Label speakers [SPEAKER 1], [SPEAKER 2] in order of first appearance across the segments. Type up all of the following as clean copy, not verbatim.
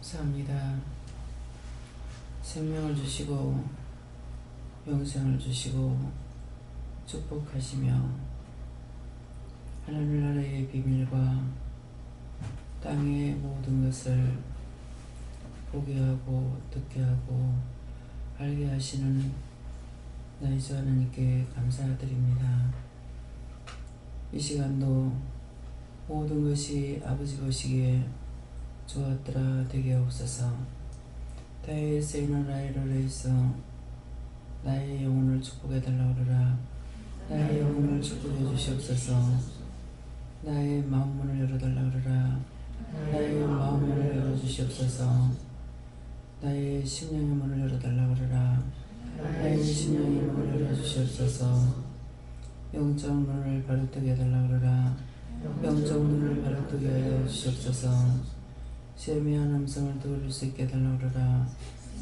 [SPEAKER 1] 감사합니다. 생명을 주시고 영생을 주시고 축복하시며 하늘나라의 비밀과 땅의 모든 것을 보게 하고 듣게 하고 알게 하시는 나의 주 하나님께 감사드립니다. 이 시간도 모든 것이 아버지 보시기에 좋았더라 되게 하옵소서. 다의 세이는 라이를 해서 나의 영혼을 축복해 달라 그러라. 나의 영혼을 축복해 주시옵소서. 나의 마음문을 열어달라 그러라. 나의 마음문을 열어주시옵소서. 나의 심령의 문을 열어달라 그러라. 나의 심령의 문을 열어주시옵소서. 영적 눈을 바로뜨게 해달라 그러라. 영적 눈을 바로뜨게 하여 주시옵소서. 세미한 음성을 들을 수 있게 해달라 그러라.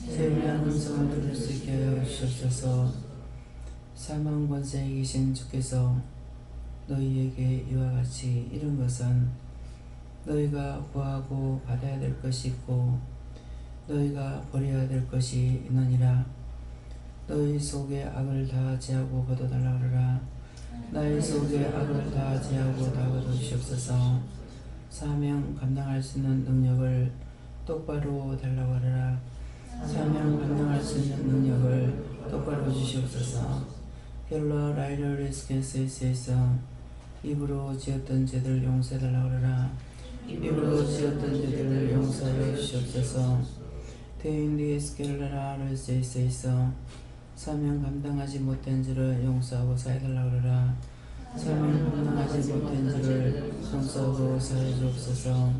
[SPEAKER 1] 세미한 음성을 들을 수 있게 하여 주시옵소서. 사망 권세에 계신 주께서 너희에게 이와 같이 이른 것은 너희가 구하고 받아야 될 것이 있고 너희가 버려야 될 것이 있느니라. 너희 속에 악을 다 제하고 거둬달라 그러라. 나의 속에 악을 다 제하고 다 거둬주시옵소서. 사명 감당할 수 있는 능력을 똑바로 달라고 하라. 사명 감당할 수 있는 능력을 똑바로 주시옵소서. 겔러 라이더리스케스에서 입으로 지었던 죄들 용서해달라고 하라. 입으로 지었던 죄들을 용서하여 주시옵소서. 데인디에스켈라라르세이서 사명 감당하지 못한 죄를 용서하고 사해달라고 하라. 사명 감당하지 못한 죄를 용서하고 사해 주옵소서.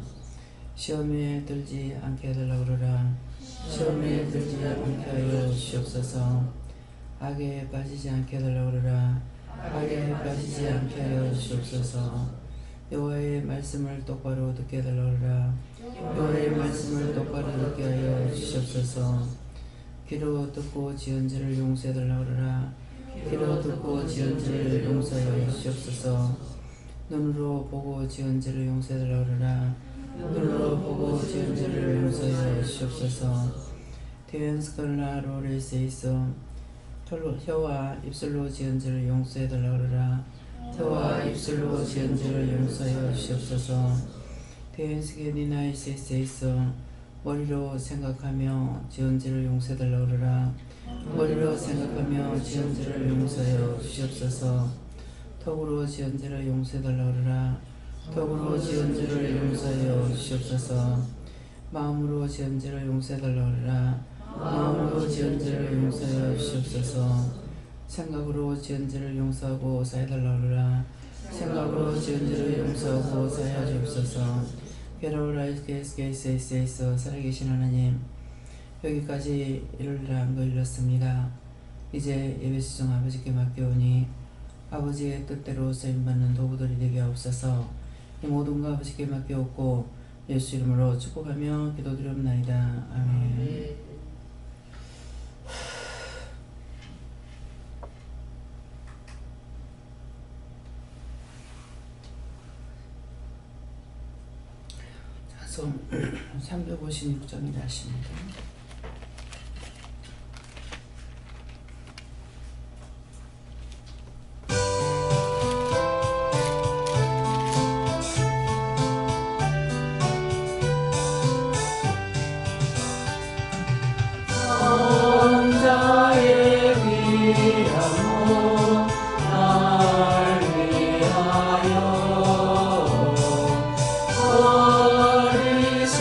[SPEAKER 1] 시험에 들지 않게 해달라고 그러라. 시험에 들지 않게 하여 주시옵소서. 악에 빠지지 않게 해달라고 그러라. 악에 빠지지 않게 하여 주시옵소서. 여호와의 말씀을 똑바로 듣게 해달라고 그러라. 여호와의 말씀을 똑바로 듣게 하여 주시옵소서. 귀로 듣고 지은 죄를 용서해달라고 그러라. 귀로 듣고 지은 죄를 용서하여 주시옵소서. 눈으로 보고 지은 죄를 용서해달라고 그러라. 눈으로 보고 지은 죄를 용서하여 주시옵소서. 테엔스컬라 로레세이서 혀와 입술로 지은 죄를 용서해달라고 그러라. 혀와 입술로 지은 죄를 용서하여 주시옵소서. 테엔스게니나이세이서 머리로 생각하며 지은 죄를 용서해달라고 그러라. 머리로 생각하며 지은 죄를 용서하여 주시옵소서. 턱으로 지은 죄를 용서해달라고 그러라. 턱으로 지은 죄를 용서하여 주시옵소서. 마음으로 지은 죄를 용서해달라고 그러라. 마음으로 지은 죄를 용서하여 주시옵소서. 생각으로 지은 죄를 용서하고 사해달라고 그러라. 생각으로 지은 죄를 용서하고 사해 주옵소서. 게로라이스케이스에서 살아계신 하나님, 여기까지 이르리라 한 거 일렀습니다. 이제 예배수종 아버지께 맡겨오니 아버지의 뜻대로 쓰임받는 도구들이 되게 하옵소서. 이 모든 거 아버지께 맡겨오고 예수 이름으로 축복하며 기도드리옵나이다. 아멘. 자송 356점이라 하십니다.
[SPEAKER 2] 어리신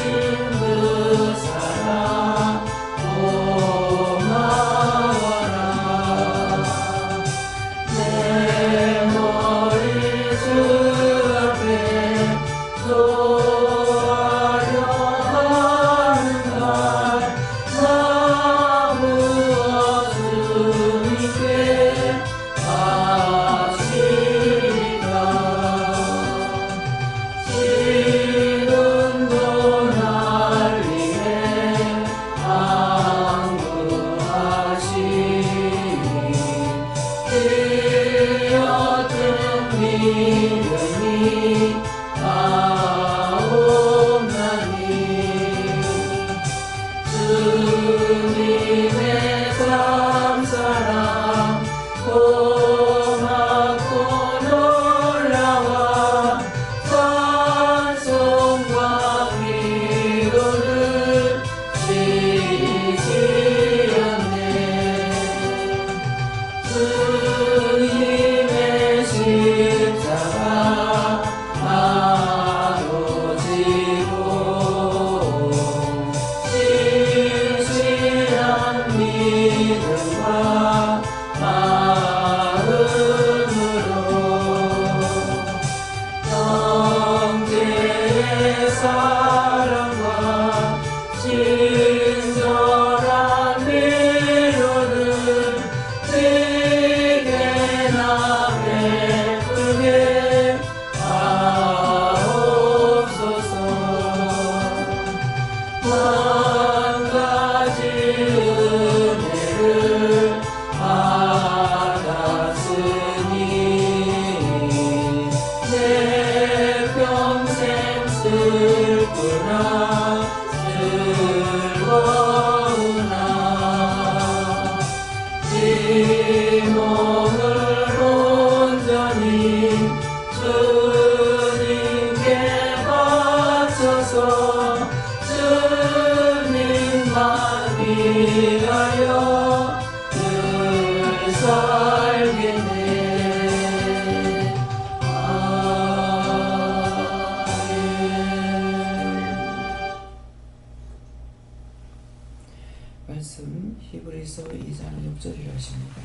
[SPEAKER 2] 그 사랑
[SPEAKER 1] 6절이라 하십니다.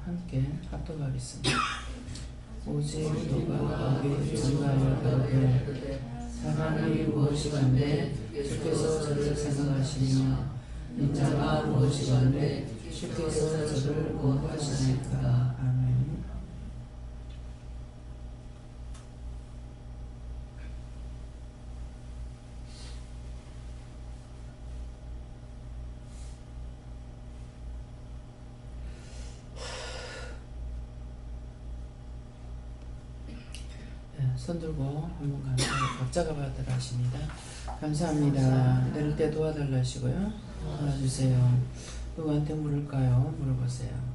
[SPEAKER 1] 함께 합독하겠습니다. 오직 누가 어디 증가하여 가로되 사람이 무엇이간데 주께서 저를 생각하시며 인자가 무엇이간데 주께서 저를 공부하시니까. 아멘. 손 들고 한번 각자가 받으라 하십니다. 감사합니다. 내릴 때 도와달라 하시고요. 도와주세요. 누구한테 물을까요? 물어보세요.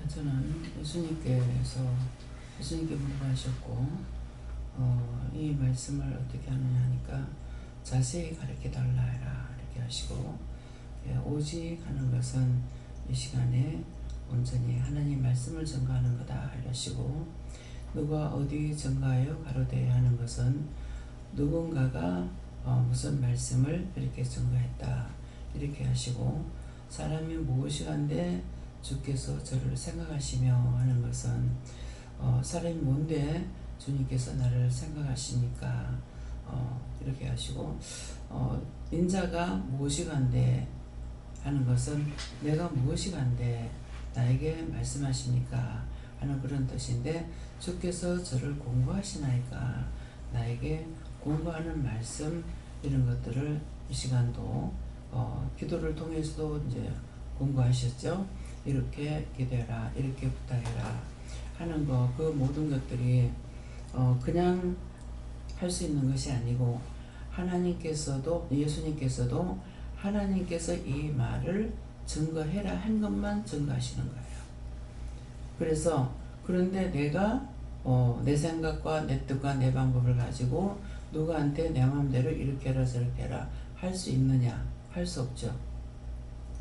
[SPEAKER 1] 저는 예수님께 물어보셨고 이 말씀을 어떻게 하느냐 하니까 자세히 가르쳐 달라 해라 이렇게 하시고, 오직 하는 것은 이 시간에 온전히 하나님 말씀을 전가하는 거다 이러시고, 누가 어디 전가하여 가로되 하는 것은 누군가가 무슨 말씀을 이렇게 전가했다 이렇게 하시고, 사람이 무엇이간데 주께서 저를 생각하시며 하는 것은 사람이 뭔데 주님께서 나를 생각하시니까 이렇게 하시고, 인자가 무엇이간데 하는 것은 내가 무엇이간데 나에게 말씀하시니까 하는 그런 뜻인데, 주께서 저를 공부하시나이까 나에게 공부하는 말씀 이런 것들을 이 시간도 기도를 통해서도 이제 공부하셨죠. 이렇게 기도해라, 이렇게 부탁해라 하는 거, 그 모든 것들이 그냥 할 수 있는 것이 아니고, 하나님께서도, 예수님께서도 하나님께서 이 말을 증거해라 한 것만 증거하시는 거예요. 그래서 그런데 내가 내 생각과 내 뜻과 내 방법을 가지고 누구한테 내 마음대로 이렇게 해라 저렇게 해라 할 수 있느냐? 할 수 없죠.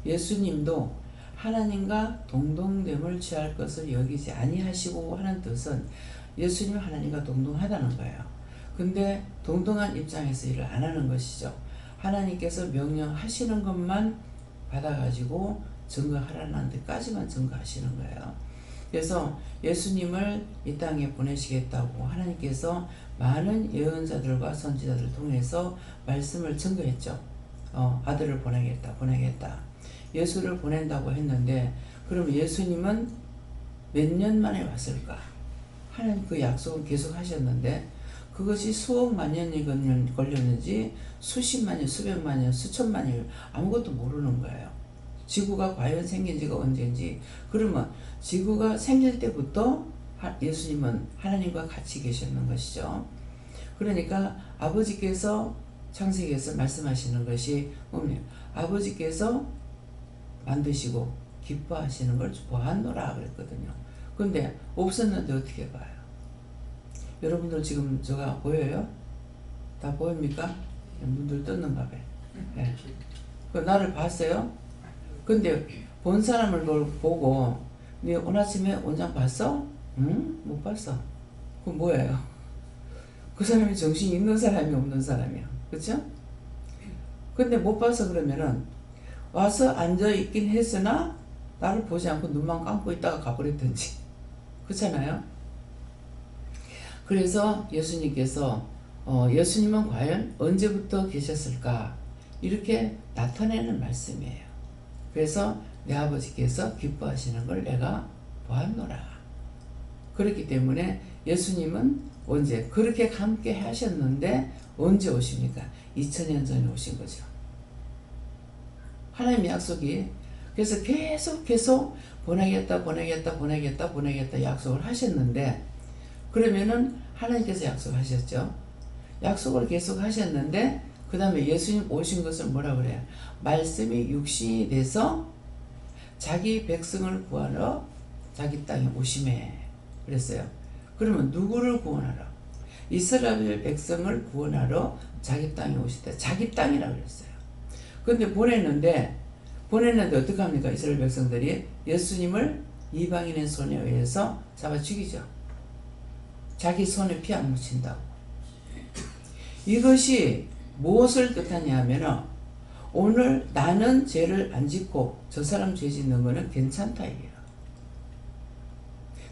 [SPEAKER 1] 예수님도 하나님과 동등됨을 취할 것을 여기지 아니하시고 하는 뜻은 예수님 하나님과 동등하다는 거예요. 근데 동등한 입장에서 일을 안 하는 것이죠. 하나님께서 명령하시는 것만 받아가지고 증거하라는 데까지만 증거하시는 거예요. 그래서 예수님을 이 땅에 보내시겠다고 하나님께서 많은 예언자들과 선지자들을 통해서 말씀을 증거했죠. 아들을 보내겠다. 예수를 보낸다고 했는데, 그럼 예수님은 몇 년 만에 왔을까? 하나님 그 약속을 계속 하셨는데, 그것이 수억만 년이 걸렸는지 수십만 년, 수백만 년, 수천만 년 아무것도 모르는 거예요. 지구가 과연 생긴 지가 언제인지. 그러면 지구가 생길 때부터 예수님은 하나님과 같이 계셨는 것이죠. 그러니까 아버지께서 창세기에서 말씀하시는 것이 뭡니까? 아버지께서 만드시고 기뻐하시는 걸 보았노라 그랬거든요. 근데 없었는데 어떻게 봐요? 여러분들 지금 저가 보여요? 다 보입니까? 문들 떴는가 봐요. 네. 그 나를 봤어요? 근데 본 사람을 보고 네 오늘 아침에 원장 봤어? 응? 못 봤어. 그럼 뭐예요? 그 사람이 정신이 있는 사람이 없는 사람이야. 그쵸? 근데 못 봐서 그러면은 와서 앉아있긴 했으나 나를 보지 않고 눈만 감고 있다가 가버렸든지. 그렇잖아요? 그래서 예수님께서 예수님은 과연 언제부터 계셨을까? 이렇게 나타내는 말씀이에요. 그래서 내 아버지께서 기뻐하시는 걸 내가 보았노라. 그렇기 때문에 예수님은 언제 그렇게 함께 하셨는데 언제 오십니까? 2000년 전에 오신 거죠. 하나님의 약속이 그래서 계속 보내겠다 약속을 하셨는데 그러면은 하나님께서 약속하셨죠. 약속을 계속 하셨는데 그 다음에 예수님 오신 것을 뭐라 그래요? 말씀이 육신이 돼서 자기 백성을 구하러 자기 땅에 오심에 그랬어요. 그러면 누구를 구원하러? 이스라엘 백성을 구원하러 자기 땅에 오시다. 자기 땅이라고 그랬어요. 근데 보냈는데 어떻게 합니까? 이스라엘 백성들이 예수님을 이방인의 손에 의해서 잡아 죽이죠. 자기 손에 피 안 묻힌다고. 이것이 무엇을 뜻하냐 하면은 오늘 나는 죄를 안 짓고 저 사람 죄 짓는 거는 괜찮다 이게요.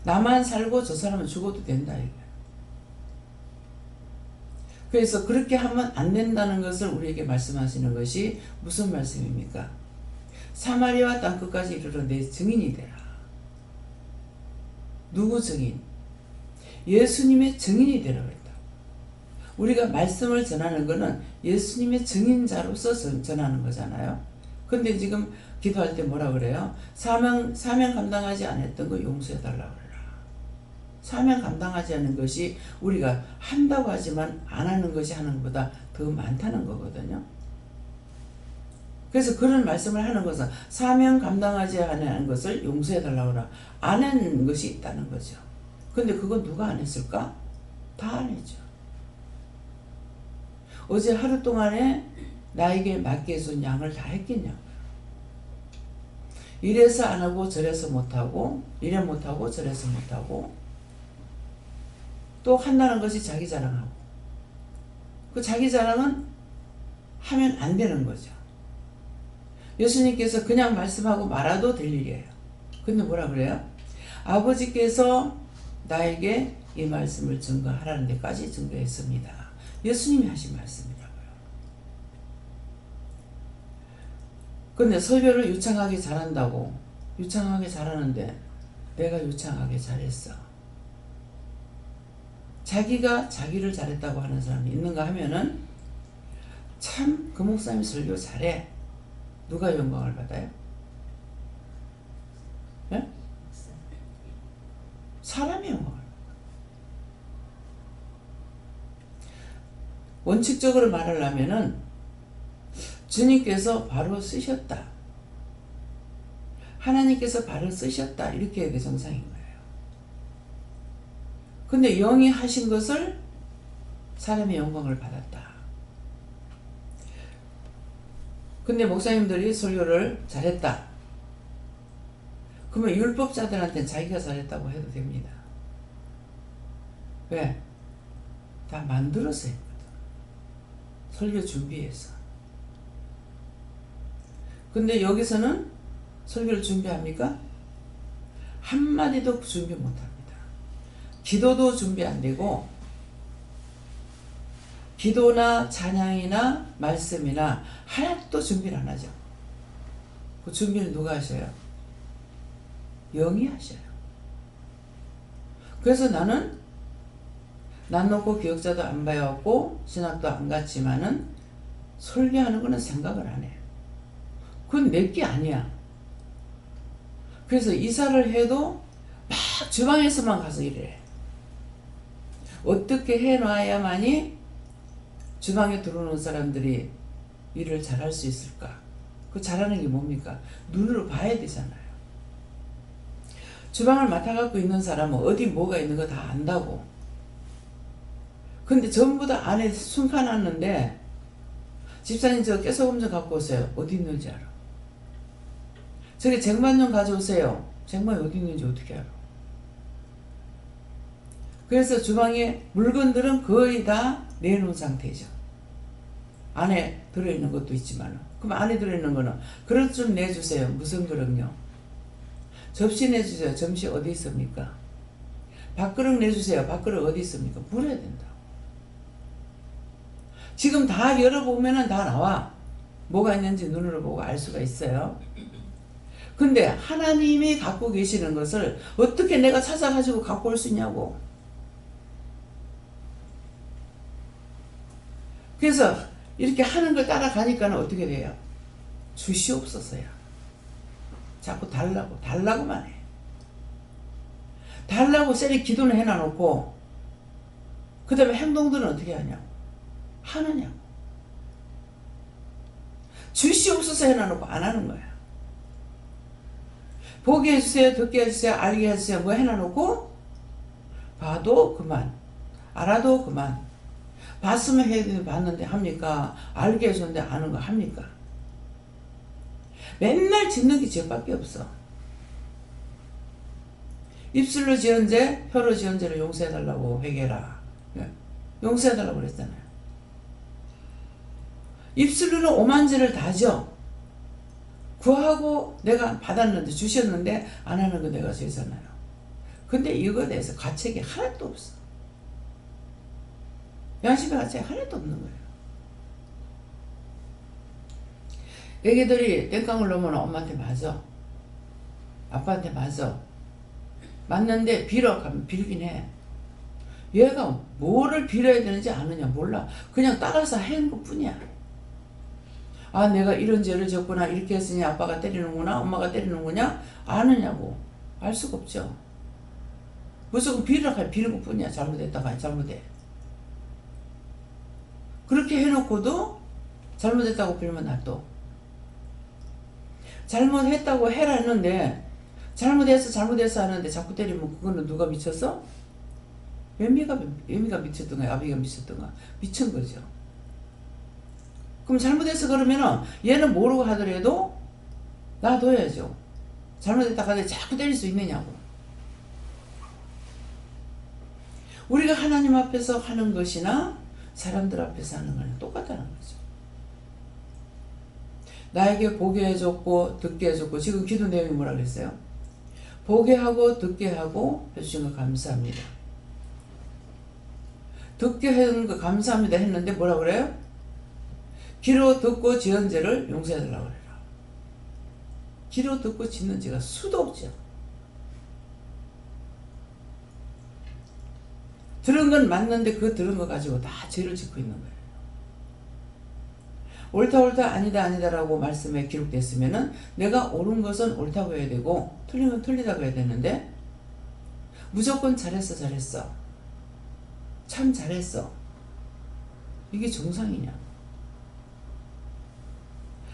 [SPEAKER 1] 나만 살고 저 사람은 죽어도 된다 이거예요. 그래서 그렇게 하면 안 된다는 것을 우리에게 말씀하시는 것이 무슨 말씀입니까? 사마리아 땅끝까지 이르러 내 증인이 되라. 누구 증인? 예수님의 증인이 되라고 했다. 우리가 말씀을 전하는 것은 예수님의 증인자로서 전하는 거잖아요. 근데 지금 기도할 때 뭐라 그래요? 사명 감당하지 않았던 거 용서해달라고 그래라. 사명 감당하지 않은 것이 우리가 한다고 하지만 안 하는 것이 하는 것보다 더 많다는 거거든요. 그래서 그런 말씀을 하는 것은 사명 감당하지 않은 것을 용서해달라고 그래라. 안 한 것이 있다는 거죠. 근데 그건 누가 안 했을까? 다 안 했죠. 어제 하루 동안에 나에게 맡겨 준 양을 다 했겠냐고요. 이래서 안 하고 저래서 못하고 이래 못하고 저래서 못하고 또 한다는 것이 자기 자랑하고 그 자기 자랑은 하면 안 되는 거죠. 예수님께서 그냥 말씀하고 말아도 될 일이에요. 근데 뭐라 그래요? 아버지께서 나에게 이 말씀을 증거하라는 데까지 증거했습니다. 예수님이 하신 말씀이라고요. 근데 설교를 유창하게 잘한다고 유창하게 잘하는데 내가 유창하게 잘했어. 자기가 자기를 잘했다고 하는 사람이 있는가 하면은 참 그 목사님 설교 잘해. 누가 영광을 받아요? 네? 사람이 영광을. 원칙적으로 말하려면은 주님께서 바로 쓰셨다. 하나님께서 바로 쓰셨다. 이렇게 하는 게 정상인 거예요. 근데 영이 하신 것을 사람의 영광을 받았다. 근데 목사님들이 설교를 잘했다. 그러면 율법자들한테는 자기가 잘했다고 해도 됩니다. 왜? 다 만들어서 했거든. 설교 준비해서. 근데 여기서는 설교를 준비합니까? 한마디도 준비 못합니다. 기도도 준비 안 되고 기도나 찬양이나 말씀이나 하나도 준비를 안 하죠. 그 준비는 누가 하셔요? 영이 하셔요. 그래서 나는 난 놓고 기억자도 안 배웠고 신학도 안 갔지만은 설교하는 거는 생각을 안 해요. 그건 내게 아니야. 그래서 이사를 해도 막 주방에서만 가서 일해. 어떻게 해놔야만이 주방에 들어오는 사람들이 일을 잘할 수 있을까? 그 잘하는 게 뭡니까? 눈으로 봐야 되잖아요. 주방을 맡아갖고 있는 사람은 어디 뭐가 있는 거 다 안다고. 근데 전부 다 안에 숨겨놨는데 집사님 저 깨소금 좀 갖고 오세요. 어디 있는지 알아. 저기 쟁반 좀 가져오세요. 쟁반이 어디 있는지 어떻게 알아. 그래서 주방에 물건들은 거의 다 내놓은 상태죠. 안에 들어있는 것도 있지만, 그럼 안에 들어있는 거는 그릇 좀 내주세요. 무슨 그릇요? 접시 내주세요. 접시 어디 있습니까? 밥그릇 내주세요. 밥그릇 어디 있습니까? 물어야 된다. 지금 다 열어보면은 다 나와. 뭐가 있는지 눈으로 보고 알 수가 있어요. 근데 하나님이 갖고 계시는 것을 어떻게 내가 찾아가지고 갖고 올 수 있냐고. 그래서 이렇게 하는 걸 따라가니까는 어떻게 돼요? 주시옵소서야. 자꾸 달라고만 해. 달라고 셀이 기도는 해놔놓고 그 다음에 행동들은 어떻게 하냐고. 하느냐고. 주시옵소서 해놔놓고 안 하는 거야. 보게 해주세요, 듣게 해주세요, 알게 해주세요, 뭐 해놔놓고 봐도 그만, 알아도 그만. 봤으면 해야 되는데 봤는데 합니까? 알게 해줬는데 아는 거 합니까? 맨날 짓는 게 죄밖에 없어. 입술로 지은 죄, 혀로 지은 죄를 용서해달라고 회개라. 용서해달라고 그랬잖아요. 입술로는 오만 죄를 다 져. 구하고 내가 받았는데 주셨는데 안 하는 거 내가 죄잖아요. 근데 이거에 대해서 가책이 하나도 없어. 양심의 가책이 하나도 없는 거예요. 애기들이 땡깡을 놓으면 엄마한테 맞아. 아빠한테 맞아. 맞는데 빌어 가면 빌긴 해. 얘가 뭐를 빌어야 되는지 아느냐 몰라. 그냥 따라서 하는 것 뿐이야. 아 내가 이런 죄를 졌구나. 이렇게 했으니 아빠가 때리는구나. 엄마가 때리는구나. 아느냐고. 알 수가 없죠. 무조건 빌으라고 비는 것 뿐이야. 잘못했다가 잘못해. 그렇게 해놓고도 잘못했다고 빌면 놔둬. 잘못했다고 해라 했는데 잘못했어 하는데 자꾸 때리면 그거는 누가 미쳤어? 애미가 미쳤던가 아비가 미쳤던가 미친 거죠. 그럼 잘못해서 그러면은 얘는 모르고 하더라도 놔둬야죠. 잘못했다 하는데 자꾸 때릴 수 있느냐고. 우리가 하나님 앞에서 하는 것이나 사람들 앞에서 하는 거는 똑같다는 거죠. 나에게 보게 해줬고 듣게 해줬고 지금 기도 내용이 뭐라 그랬어요? 보게 하고 듣게 하고 해주신 거 감사합니다. 듣게 해준 거 감사합니다 했는데 뭐라 그래요? 귀로 듣고 지은 죄를 용서해달라고 그래라. 귀로 듣고 짓는 죄가 수도 없죠. 들은 건 맞는데 그 들은 거 가지고 다 죄를 짓고 있는 거예요. 옳다 아니다라고 말씀에 기록됐으면은 내가 옳은 것은 옳다고 해야 되고 틀린 건 틀리다고 해야 되는데 무조건 잘했어 참 잘했어 이게 정상이냐.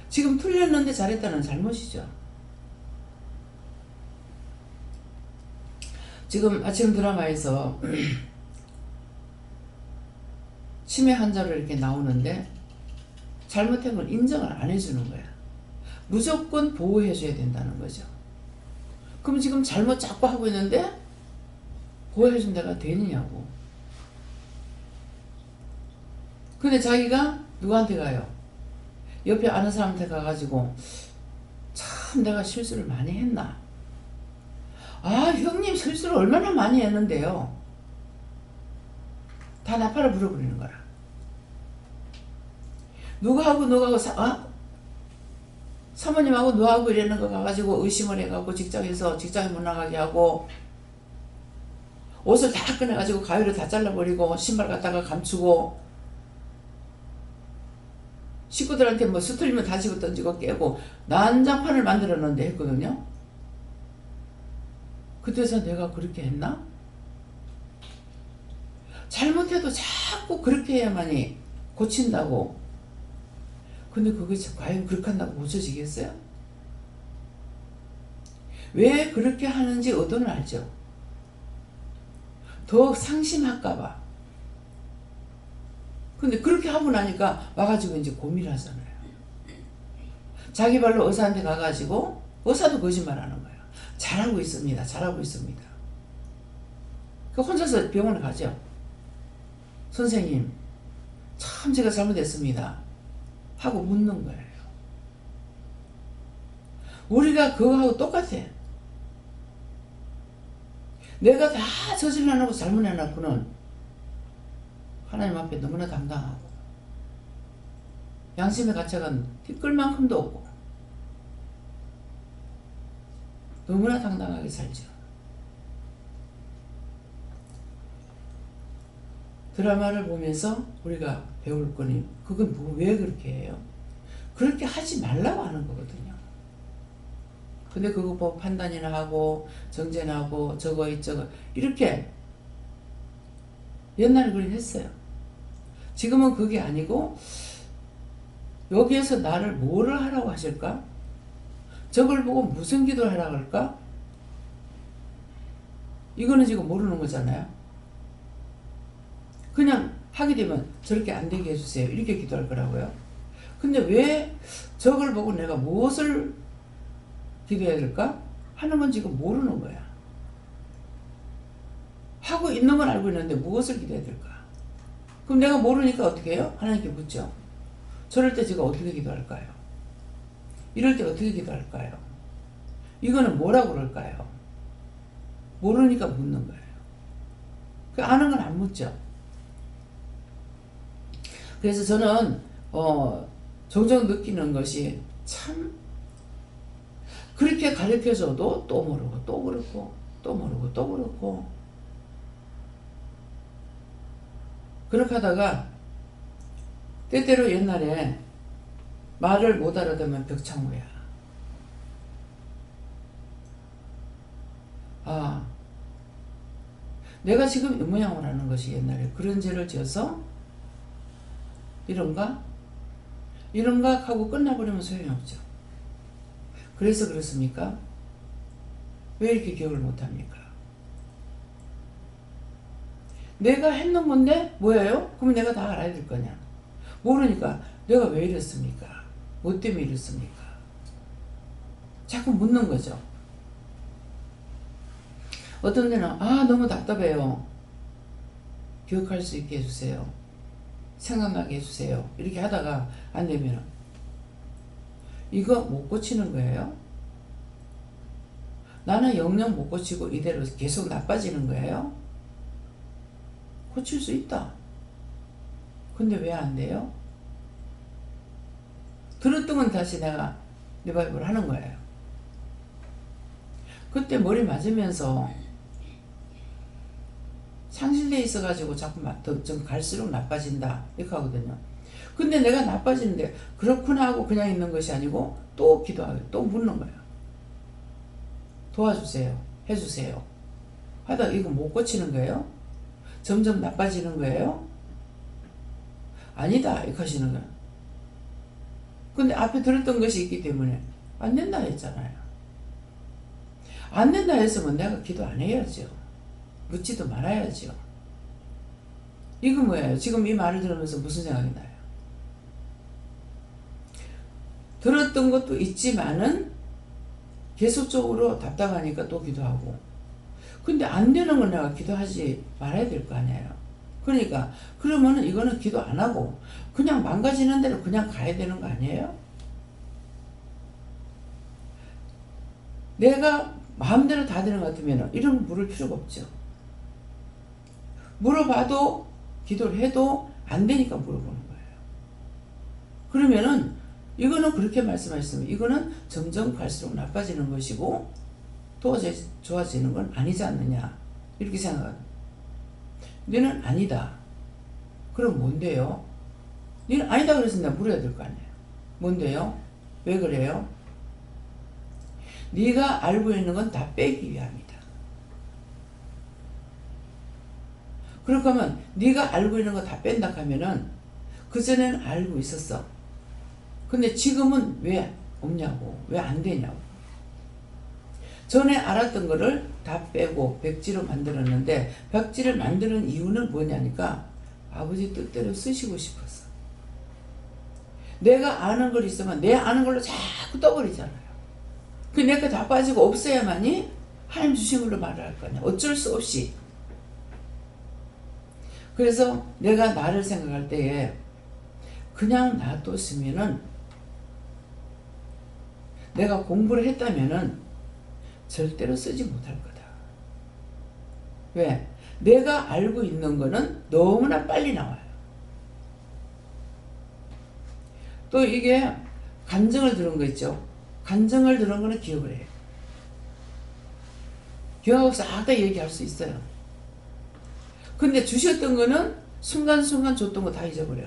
[SPEAKER 1] 지금 틀렸는데 잘했다는 잘못이죠. 지금 아침 드라마에서 치매 환자로 이렇게 나오는데 잘못한 걸 인정을 안 해주는 거야. 무조건 보호해줘야 된다는 거죠. 그럼 지금 잘못 자꾸 하고 있는데 보호해준 데가 되느냐고. 근데 자기가 누구한테 가요? 옆에 아는 사람한테 가가지고 참 내가 실수를 많이 했나? 아 형님 실수를 얼마나 많이 했는데요. 다 나팔을 불어버리는 거라. 누구하고 사모님하고 누구하고 이러는 거 가가지고 의심을 해갖고 직장에 못 나가게 하고 옷을 다 꺼내가지고 가위로 다 잘라버리고 신발 갖다가 감추고 식구들한테 뭐 수틀리면 다 집어 던지고 깨고 난장판을 만들었는데 했거든요. 그때서 내가 그렇게 했나? 잘못해도 자꾸 그렇게 해야만이 고친다고. 근데 그게 과연 그렇게 한다고 고쳐지겠어요? 왜 그렇게 하는지 의도는 알죠. 더 상심할까봐. 근데 그렇게 하고 나니까 와가지고 이제 고민을 하잖아요. 자기 발로 의사한테 가가지고 의사도 거짓말하는 거예요. 잘하고 있습니다. 잘하고 있습니다. 그 혼자서 병원에 가죠. 선생님, 참 제가 잘못했습니다. 하고 묻는 거예요. 우리가 그거하고 똑같아. 내가 다 저질러놓고 잘못해놓고는 하나님 앞에 너무나 당당하고 양심의 가치가 티끌만큼도 없고 너무나 당당하게 살죠. 드라마를 보면서 우리가 배울 거니 그건 왜 그렇게 해요? 그렇게 하지 말라고 하는 거거든요. 근데 그거 보고 판단이나 하고 정죄나 하고 저거 이렇게 옛날에 그렇게 했어요. 지금은 그게 아니고 여기에서 나를 뭐를 하라고 하실까? 저걸 보고 무슨 기도를 하라고 할까? 이거는 지금 모르는 거잖아요. 그냥 하게 되면 저렇게 안 되게 해주세요. 이렇게 기도할 거라고요. 근데 왜 저걸 보고 내가 무엇을 기도해야 될까? 하는 건 지금 모르는 거야. 하고 있는 건 알고 있는데 무엇을 기도해야 될까? 그럼 내가 모르니까 어떻게 해요? 하나님께 묻죠. 저럴 때 제가 어떻게 기도할까요? 이럴 때 어떻게 기도할까요? 이거는 뭐라고 그럴까요? 모르니까 묻는 거예요. 아는 건 안 묻죠. 그래서 저는 종종 느끼는 것이 참 그렇게 가르쳐줘도 또 모르고 또 그렇고 또 모르고 또 그렇고 그렇게 하다가 때때로 옛날에 말을 못 알아듣으면 벽창호야. 아, 내가 지금 이 모양을 하는 것이 옛날에 그런 죄를 지어서 이런가? 이런가 하고 끝나버리면 소용이 없죠. 그래서 그렇습니까? 왜 이렇게 기억을 못합니까? 내가 했는 건데 뭐예요? 그럼 내가 다 알아야 될 거냐? 모르니까 내가 왜 이랬습니까? 뭐 때문에 이랬습니까? 자꾸 묻는 거죠. 어떤 데는 너무 답답해요. 기억할 수 있게 해주세요. 생각나게 해주세요. 이렇게 하다가 안 되면 이거 못 고치는 거예요? 나는 영영 못 고치고 이대로 계속 나빠지는 거예요? 고칠 수 있다. 근데 왜 안 돼요? 들었던 건 다시 내가 리바이벌 하는 거예요. 그때 머리 맞으면서 상실돼 있어가지고 자꾸 좀 갈수록 나빠진다 이렇게 하거든요. 근데 내가 나빠지는데 그렇구나 하고 그냥 있는 것이 아니고 또 기도하고 또 묻는 거예요. 도와주세요. 해주세요. 하다가 이거 못 고치는 거예요? 점점 나빠지는 거예요? 아니다 이렇게 하시는 거예요. 근데 앞에 들었던 것이 있기 때문에 안 된다 했잖아요. 안 된다 했으면 내가 기도 안 해야죠. 묻지도 말아야죠. 이거 뭐예요? 지금 이 말을 들으면서 무슨 생각이 나요? 들었던 것도 있지만은 계속적으로 답답하니까 또 기도하고 근데 안 되는 건 내가 기도하지 말아야 될 거 아니에요. 그러니까 그러면은 이거는 기도 안 하고 그냥 망가지는 대로 그냥 가야 되는 거 아니에요? 내가 마음대로 다 되는 것 같으면 이런 거 물을 필요가 없죠. 물어봐도 기도를 해도 안 되니까 물어보는 거예요. 그러면은 이거는 그렇게 말씀하셨으면 이거는 점점 갈수록 나빠지는 것이고 또 좋아지는 건 아니지 않느냐 이렇게 생각합니다. 너는 아니다. 그럼 뭔데요? 너는 아니다 그래서 내가 물어야 될 거 아니에요. 뭔데요? 왜 그래요? 네가 알고 있는 건 다 빼기 위함이다. 그렇게 하면 네가 알고 있는 거 다 뺀다 하면은 그전에는 알고 있었어. 근데 지금은 왜 없냐고. 왜 안 되냐고. 전에 알았던 거를 다 빼고 백지로 만들었는데 백지를 만드는 이유는 뭐냐니까 아버지 뜻대로 쓰시고 싶었어. 내가 아는 걸 있으면 내 아는 걸로 자꾸 떠버리잖아요. 그 내가 다 빠지고 없어야만이 하나님 주신 걸로 말을 할 거냐. 어쩔 수 없이. 그래서 내가 나를 생각할 때에 그냥 놔뒀으면은 내가 공부를 했다면은 절대로 쓰지 못할 거다. 왜? 내가 알고 있는 거는 너무나 빨리 나와요. 또 이게 간증을 들은 거 있죠. 간증을 들은 거는 기억을 해요. 기억하고 싹 다 얘기할 수 있어요. 근데 주셨던 거는 순간순간 줬던 거 다 잊어버려.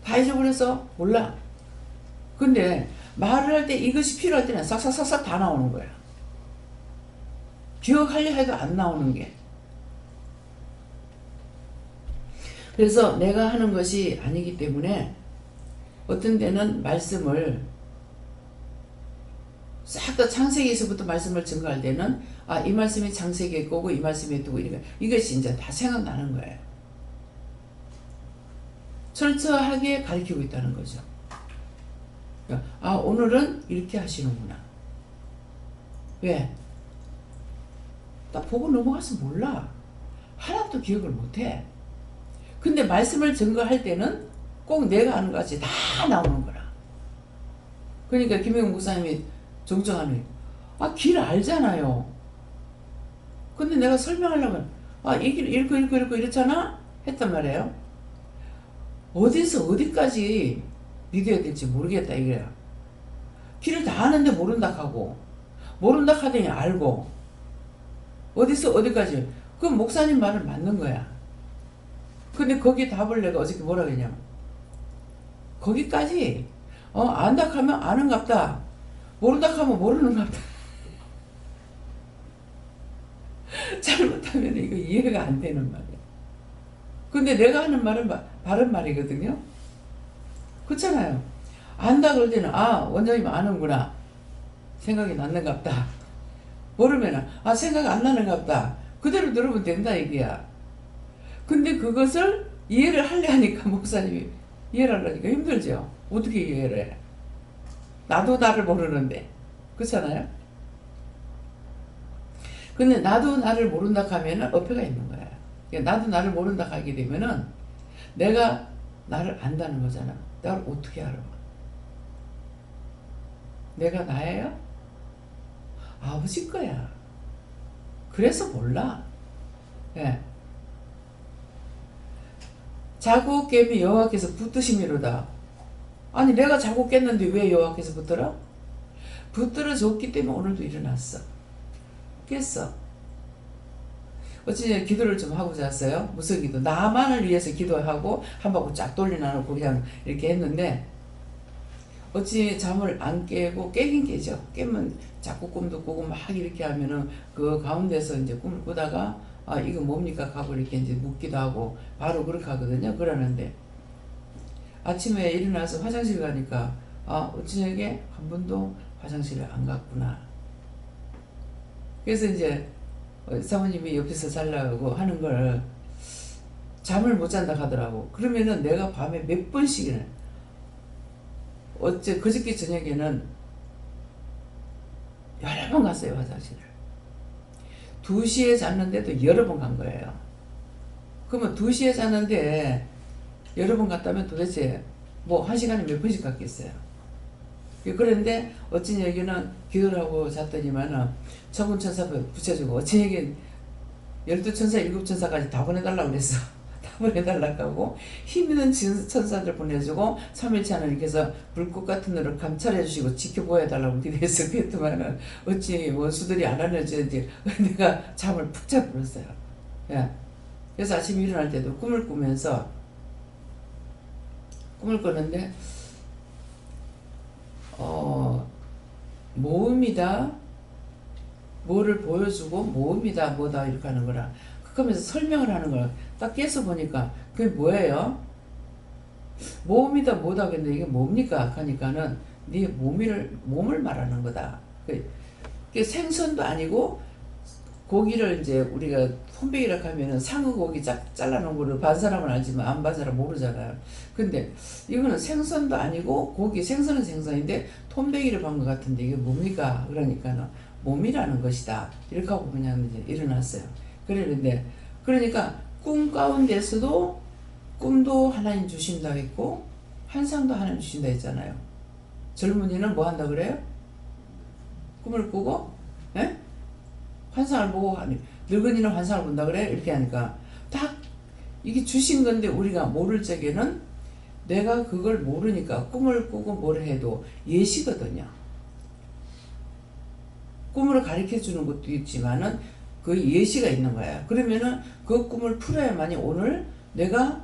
[SPEAKER 1] 다 잊어버려서 몰라. 근데 말을 할 때 이것이 필요할 때는 싹싹싹싹 다 나오는 거야. 기억하려 해도 안 나오는 게. 그래서 내가 하는 것이 아니기 때문에 어떤 때는 말씀을 싹 다 창세기에서부터 말씀을 증거할 때는 이 말씀이 창세기의 거고 이 말씀이 두고 이것이 이제 다 생각나는 거예요. 철저하게 가르치고 있다는 거죠. 오늘은 이렇게 하시는구나. 왜? 나 보고 넘어가서 몰라. 하나도 기억을 못해. 근데 말씀을 증거할 때는 꼭 내가 아는 것 같이 다 나오는 거라. 그러니까 김영훈 목사님이 정정하는 길 알잖아요. 근데 내가 설명하려면 이 길 읽고 이렇잖아? 했단 말이에요. 어디서 어디까지 믿어야 될지 모르겠다 이거야. 길을 다 아는데 모른다 하고 모른다 하더니 알고 어디서 어디까지. 그럼 목사님 말은 맞는 거야. 근데 거기 답을 내가 어저께 뭐라 그랬냐면 거기까지 안다 하면 아는갑다 모른다 하면 모르는갑다. 잘못하면 이거 이해가 안 되는 말이야. 근데 내가 하는 말은 바른 말이거든요. 그렇잖아요. 안다 그럴 때는 원장님 아는구나. 생각이 났는갑다. 모르면은 생각 안 나는갑다. 그대로 들으면 된다 얘기야. 근데 그것을 이해를 하려니까 목사님이 이해를 하려니까 힘들죠. 어떻게 이해를 해? 나도 나를 모르는데. 그렇잖아요. 근데 나도 나를 모른다 하면은 어폐가 있는 거야. 그러니까 나도 나를 모른다 하게 되면은 내가 나를 안다는 거잖아. 나를 어떻게 알아? 내가 나예요? 아버지 거야. 그래서 몰라. 예. 자고 깨면 여호와께서 붙드심이로다. 아니 내가 자고 깼는데 왜 여호와께서 붙들어? 붙들어 줬기 때문에 오늘도 일어났어. 깼어. 어찌 기도를 좀 하고 잤어요. 무슨 기도? 나만을 위해서 기도하고 한 바퀴 쫙 돌려놔놓고 그냥 이렇게 했는데 어찌 잠을 안 깨고 깨긴 깨죠. 깨면 자꾸 꿈도 꾸고 막 이렇게 하면은 그 가운데서 이제 꿈을 꾸다가 이거 뭡니까 하고 이렇게 이제 묻기도 하고 바로 그렇게 하거든요. 그러는데 아침에 일어나서 화장실 가니까 어찌저게 한 번도 화장실을 안 갔구나. 그래서 이제 사모님이 옆에서 자려고 하는 걸 잠을 못 잔다 하더라고. 그러면은 내가 밤에 몇 번씩이나 그저께 저녁에는 여러 번 갔어요. 화장실을 2시에 잤는데도 여러 번 간 거예요. 그러면 2시에 잤는데 여러 번 갔다면 도대체 뭐 1시간에 몇 번씩 갔겠어요. 그런데 어찐 얘기는 기도를 하고 잤더니만은 천군천사 붙여주고 어찐 얘기는 12천사 7천사까지 다 보내달라고 그랬어. 다 보내달라고 하고 힘 있는 천사들 보내주고 3일째 하나님께서 불꽃 같은 너를 감찰해 주시고 지켜보아 달라고 기도해서 그랬더만은 어찌 원수들이 안 알려주는지 내가 잠을 푹 자버렸어요. 예. 그래서 아침에 일어날 때도 꿈을 꾸면서 꿈을 꾸는데 모음이다 뭐를 보여주고 모음이다 뭐다 이렇게 하는 거라 그러면서 설명을 하는 걸 딱 깨서 보니까 그게 뭐예요? 몸이다 못하겠는데 이게 뭡니까? 하니까는 네 몸을 말하는 거다. 그게 생선도 아니고 고기를 이제 우리가 홈베이라 하면은 상어 고기 잘라놓은 거를 반 사람은 알지만 안 반 사람 모르잖아요. 근데 이거는 생선도 아니고 고기, 생선은 생선인데 톰베이를 반 것 같은데 이게 뭡니까? 그러니까는 몸이라는 것이다. 이렇게 하고 그냥 이제 일어났어요. 그러는데 그러니까 꿈 가운데서도 꿈도 하나님 주신다 했고 환상도 하나님 주신다 했잖아요. 젊은이는 뭐 한다 그래요? 꿈을 꾸고 예? 환상을 보고 하니 늙은이는 환상을 본다 그래? 이렇게 하니까 딱 이게 주신 건데 우리가 모를 적에는 내가 그걸 모르니까 꿈을 꾸고 뭘 해도 예시거든요. 꿈을 가르쳐 주는 것도 있지만은 그 예시가 있는 거야. 그러면은 그 꿈을 풀어야만이 오늘 내가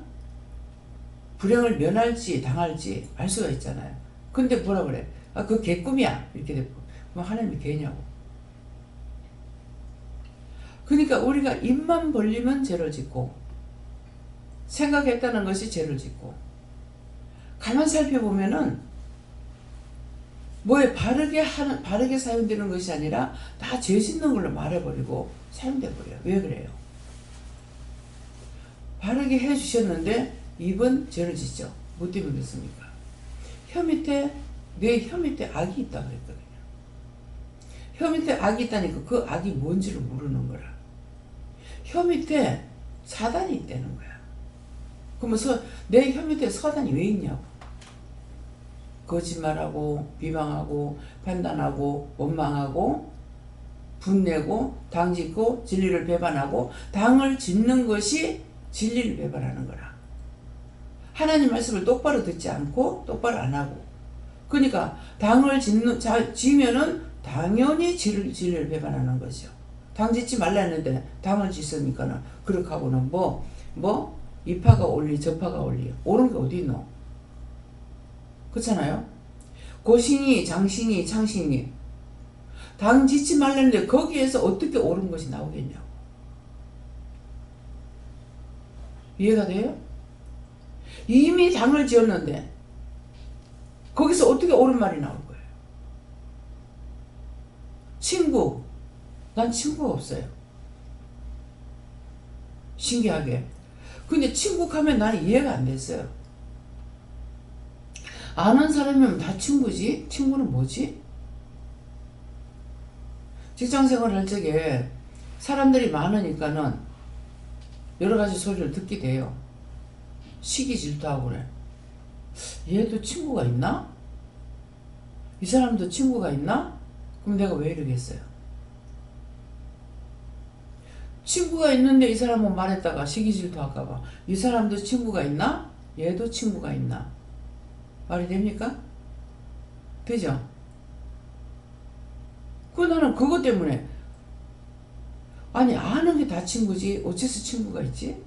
[SPEAKER 1] 불행을 면할지 당할지 알 수가 있잖아요. 근데 뭐라 그래? 아, 그 개꿈이야. 이렇게 되고. 그럼 하나님이 개냐고. 그러니까 우리가 입만 벌리면 죄를 짓고 생각했다는 것이 죄를 짓고 가만 살펴보면은 뭐에 바르게 사용되는 것이 아니라 다 죄 짓는 걸로 말해버리고 사용돼 버려요. 왜 그래요? 바르게 해주셨는데 입은 죄를 짓죠. 뭐 때문에 그렇습니까? 내 혀 밑에 악이 있다 그랬거든요. 혀 밑에 악이 있다니까 그 악이 뭔지를 모르는 거라. 혀 밑에 사단이 있다는 거야. 그러면 내 혀 밑에 사단이 왜 있냐고. 거짓말하고 비방하고 판단하고 원망하고 분내고 당짓고 진리를 배반하고 당을 짓는 것이 진리를 배반하는 거라. 하나님 말씀을 똑바로 듣지 않고 똑바로 안 하고 그러니까 당을 지면은 당연히 진리를 배반하는 거죠. 당 짓지 말라 했는데 당을 짓으니까는 그렇게 하고는 이파가 올리 저파가 올리 옳은 게 어디 있노? 그렇잖아요. 고신이 장신이 창신이 당 짓지 말랬는데 거기에서 어떻게 옳은 것이 나오겠냐고. 이해가 돼요? 이미 당을 지었는데 거기서 어떻게 옳은 말이 나올 거예요? 난 친구가 없어요. 신기하게. 근데 친구하면 나는 이해가 안 됐어요. 아는 사람이면 다 친구지? 친구는 뭐지? 직장생활 할 적에 사람들이 많으니까는 여러 가지 소리를 듣게 돼요. 시기 질투하고 그래. 얘도 친구가 있나? 이 사람도 친구가 있나? 그럼 내가 왜 이러겠어요? 친구가 있는데 이 사람은 말했다가 시기 질투할까봐 이 사람도 친구가 있나? 얘도 친구가 있나? 말이 됩니까? 되죠? 나는 그것 때문에 아니 아는 게 다 친구지 어째서 친구가 있지?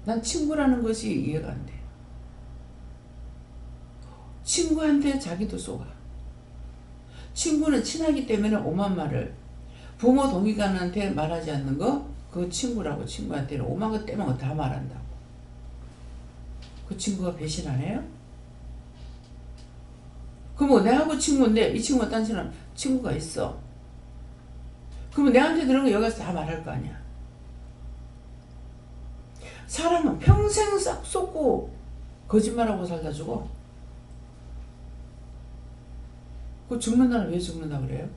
[SPEAKER 1] 난 친구라는 것이 이해가 안 돼. 친구한테 자기도 쏘아. 친구는 친하기 때문에 오만 말을 부모 동의관한테 말하지 않는 거 그거 친구라고. 친구한테는 오만 거 때문에 다 말한다고. 그 친구가 배신 안 해요? 그럼 내하고 친구인데 이 친구가 딴 사람 친구가 있어. 그러면 내한테 들은 거 여기 가서 다 말할 거 아니야. 사람은 평생 싹 쏟고 거짓말하고 살다 죽어. 그 죽는다는 왜 죽는다 그래요?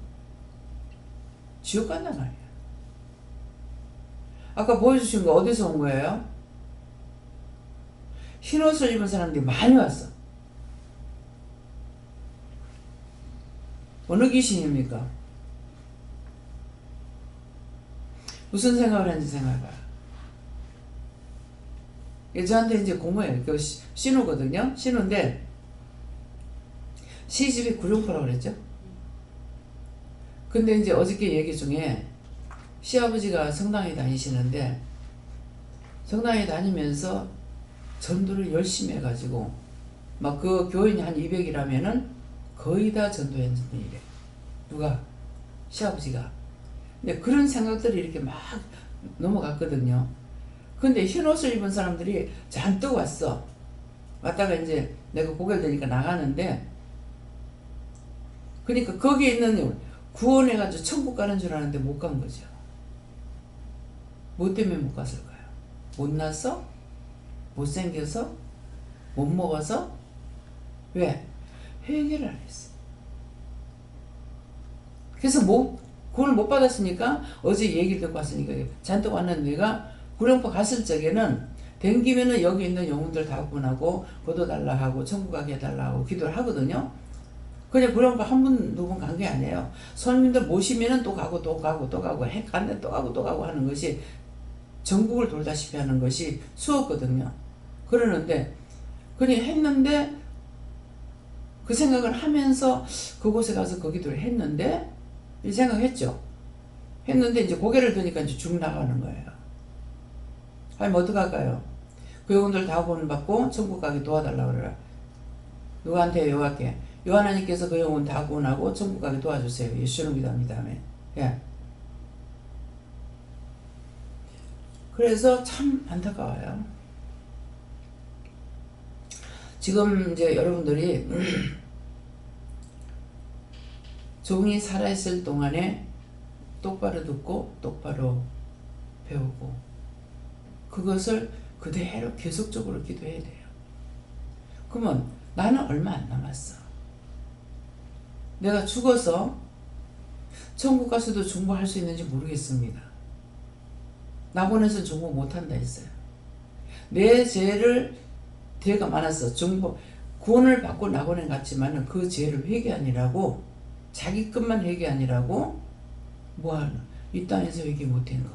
[SPEAKER 1] 지옥 간단 말이야. 아까 보여주신 거 어디서 온 거예요? 흰옷을 입은 사람들이 많이 왔어. 어느 귀신입니까? 무슨 생각을 하는지 생각해봐요. 저한테 이제 고모예요. 그 신우거든요. 신우인데 시집이 구룡포라고 그랬죠. 근데 이제 어저께 얘기 중에 시아버지가 성당에 다니시는데 성당에 다니면서 전도를 열심히 해가지고 막 그 교인이 한 200이라면은 거의 다 전도했는 분이래. 누가? 시아버지가. 근데 그런 생각들이 이렇게 막 넘어갔거든요. 근데 흰 옷을 입은 사람들이 잔뜩 왔어. 왔다가 이제 내가 고개를 드니까 나가는데, 그러니까 거기에 있는 구원해가지고 천국 가는 줄 아는데 못 간 거죠. 뭐 때문에 못 갔을까요? 못났어? 못생겨서? 못 먹어서? 왜? 회개를 안 했어. 그래서 구원을 못 받았으니까, 어제 얘기를 듣고 왔으니까 잔뜩 왔는데, 내가 구룡포 갔을 적에는 댕기면은 여기 있는 영혼들 다 구원하고 거둬달라 하고 천국 가게 해달라 하고 기도를 하거든요. 그냥 구룡포 한 분 두 분 간 게 아니에요. 손님들 모시면은 또 가고 또 가고 또 가고 갔는데 또 가고 또 가고 하는 것이, 전국을 돌다시피 하는 것이 수었거든요. 그러는데 그냥 했는데, 그 생각을 하면서 그곳에 가서 그 기도를 했는데, 이 생각했죠. 했는데 이제 고개를 드니까 이제 죽 나가는 거예요. 아니 어떡할까요? 그 영혼들 다 구원받고 천국 가게 도와달라고 그래라. 누구한테? 여호와께. 여호와 하나님께서 그 영혼 다 구원하고 천국 가게 도와주세요. 예수를 믿습니다. 예. 그래서 참 안타까워요. 지금 이제 여러분들이 종이 살아있을 동안에 똑바로 듣고 똑바로 배우고 그것을 그대로 계속적으로 기도해야 돼요. 그러면 나는 얼마 안 남았어. 내가 죽어서 천국 가서도 중보할 수 있는지 모르겠습니다. 낙원에서는 중보 못한다 했어요. 내 죄를 죄가 많았어. 중보 구원을 받고 낙원에 갔지만 그 죄를 회개하니라고, 자기 것만 회개하니라고 뭐하는, 이 땅에서 회개 못한 거.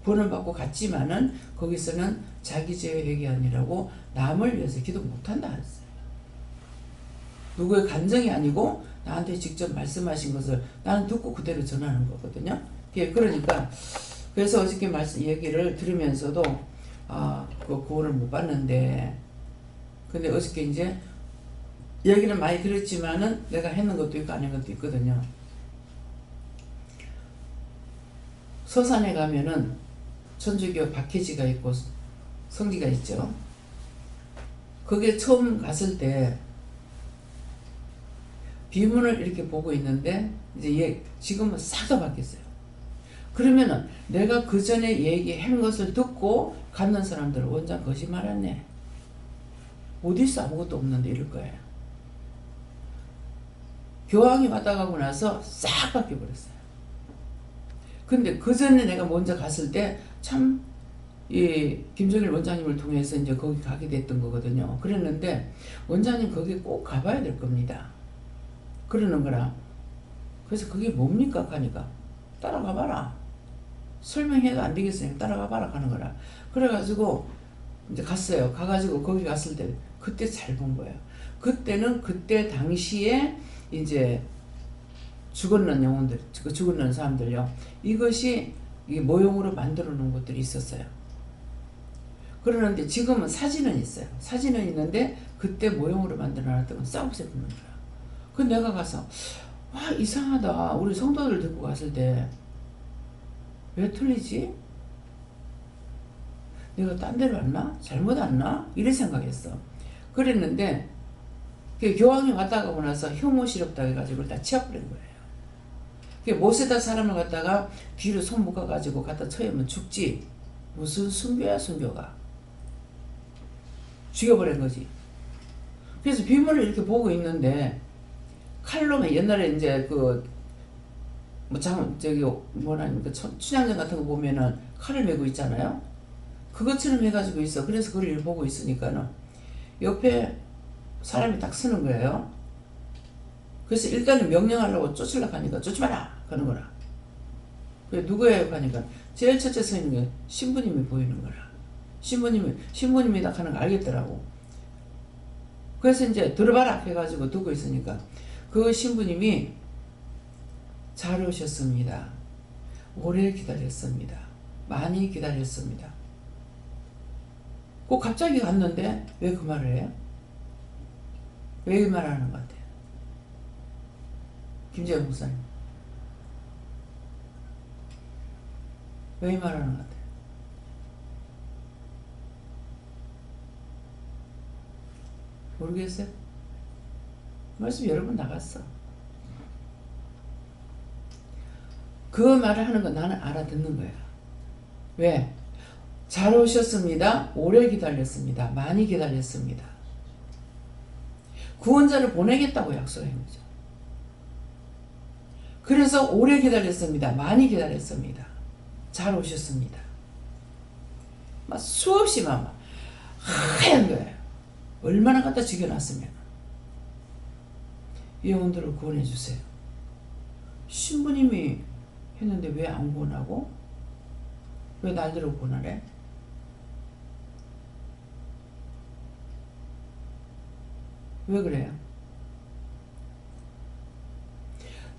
[SPEAKER 1] 구원을 받고 갔지만은 거기서는 자기 죄 회개하니라고 남을 위해서 기도 못한다 했어요. 누구의 감정이 아니고 나한테 직접 말씀하신 것을 나는 듣고 그대로 전하는 거거든요. 그러니까 그래서 어저께 얘기를 들으면서도 그 구원을 못 받는데, 근데 어저께 이제 얘기는 많이 들었지만은 내가 했는 것도 있고 안 했는 것도 있거든요. 서산에 가면은 천주교 박해지가 있고 성지가 있죠. 거기에 처음 갔을 때 비문을 이렇게 보고 있는데, 이제 지금은 싹 다 바뀌었어요. 그러면은 내가 그 전에 얘기한 것을 듣고 갖는 사람들은 원장 거짓말하네, 어디서 아무것도 없는데 이럴 거예요. 교황이 왔다 가고 나서 싹 바뀌어버렸어요. 근데 그 전에 내가 먼저 갔을 때 참 김정일 원장님을 통해서 이제 거기 가게 됐던 거거든요. 그랬는데 원장님 거기 꼭 가봐야 될 겁니다. 그러는 거라. 그래서 그게 뭡니까? 하니까 따라가 봐라. 설명해도 안 되겠으니까 따라가 봐라 하는 거라. 그래가지고 이제 갔어요. 가가지고 거기 갔을 때 그때 잘 본 거예요. 그때는 그때 당시에 이제 죽었는 영혼들, 죽었는 사람들요. 이것이 이 모형으로 만들어 놓은 것들이 있었어요. 그러는데 지금은 사진은 있어요. 사진은 있는데 그때 모형으로 만들어 놨던 건 썩어서 붙는 거야. 그 내가 가서 와 이상하다. 우리 성도들 듣고 갔을 때 왜 틀리지? 내가 딴 데로 왔나? 잘못 왔나? 이런 생각했어. 그랬는데 교황이 왔다 가고 나서 혐오스럽다 해가지고 다 치워버린 거예요. 못에다 사람을 갖다가 뒤로 손 묶어가지고 갖다 쳐야면 죽지. 무슨 순교야 순교가. 죽여버린 거지. 그래서 비문을 이렇게 보고 있는데 칼로만 옛날에 이제 춘향전 같은 거 보면은 칼을 메고 있잖아요. 그것처럼 해가지고 있어. 그래서 그걸 보고 있으니까는 옆에 사람이 딱 서는 거예요. 그래서 일단은 명령하려고 쫓으려고 하니까 쫓지 마라 하는 거라. 그래 누구예요? 하니까 제일 첫째 서 있는 게 신부님이 보이는 거라. 신부님이다 하는 거 알겠더라고. 그래서 이제 들어봐라 해가지고 듣고 있으니까 그 신부님이 잘 오셨습니다. 오래 기다렸습니다. 많이 기다렸습니다. 꼭 갑자기 갔는데 왜 그 말을 해요? 왜 이 말하는 것 같아요? 김재영 목사님. 왜 이 말하는 것 같아요? 모르겠어요? 말씀 여러 번 나갔어. 그 말을 하는 거 나는 알아듣는 거야. 왜? 잘 오셨습니다. 오래 기다렸습니다. 많이 기다렸습니다. 구원자를 보내겠다고 약속한 거죠. 그래서 오래 기다렸습니다. 많이 기다렸습니다. 잘 오셨습니다. 막 수없이 막 하얀 거예요. 얼마나 갖다 죽여놨으면. 영혼들을 구원해 주세요. 신부님이 했는데 왜 안 구원하고? 왜 날들을 구원하래? 왜 그래요?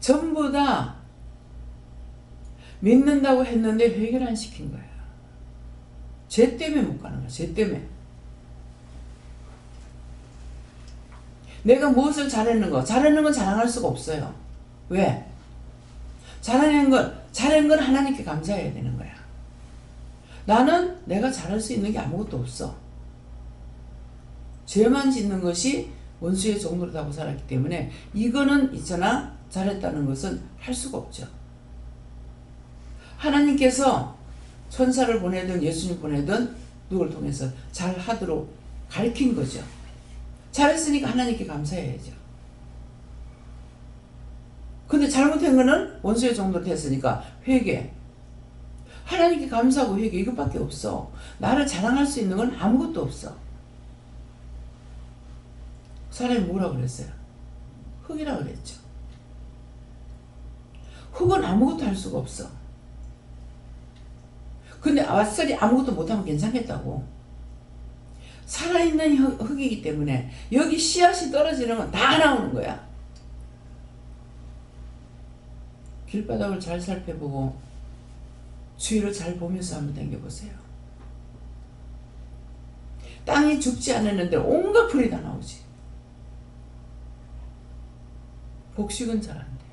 [SPEAKER 1] 전부 다 믿는다고 했는데 회개를 안 시킨 거예요. 죄 때문에 못 가는 거야. 죄 때문에. 내가 무엇을 잘했는 거. 잘했는 건 자랑할 수가 없어요. 왜? 잘하는 건 하나님께 감사해야 되는 거야. 나는 내가 잘할 수 있는 게 아무것도 없어. 죄만 짓는 것이 원수의 종로로 하고 살았기 때문에 이거는 있잖아. 잘했다는 것은 할 수가 없죠. 하나님께서 천사를 보내든 예수님 보내든 누굴 통해서 잘하도록 가르친 거죠. 잘했으니까 하나님께 감사해야죠. 근데 잘못한 거는 원수의 종로로 됐으니까 회개. 하나님께 감사하고 회개 이것밖에 없어. 나를 자랑할 수 있는 건 아무것도 없어. 사람이 뭐라 그랬어요? 흙이라 그랬죠. 흙은 아무것도 할 수가 없어. 근데 아싸리 아무것도 못하면 괜찮겠다고. 살아있는 흙이기 때문에 여기 씨앗이 떨어지는 건 다 나오는 거야. 길바닥을 잘 살펴보고 주위를 잘 보면서 한번 당겨보세요. 땅이 죽지 않았는데 온갖 풀이 다 나오지. 곡식은 잘 안 돼.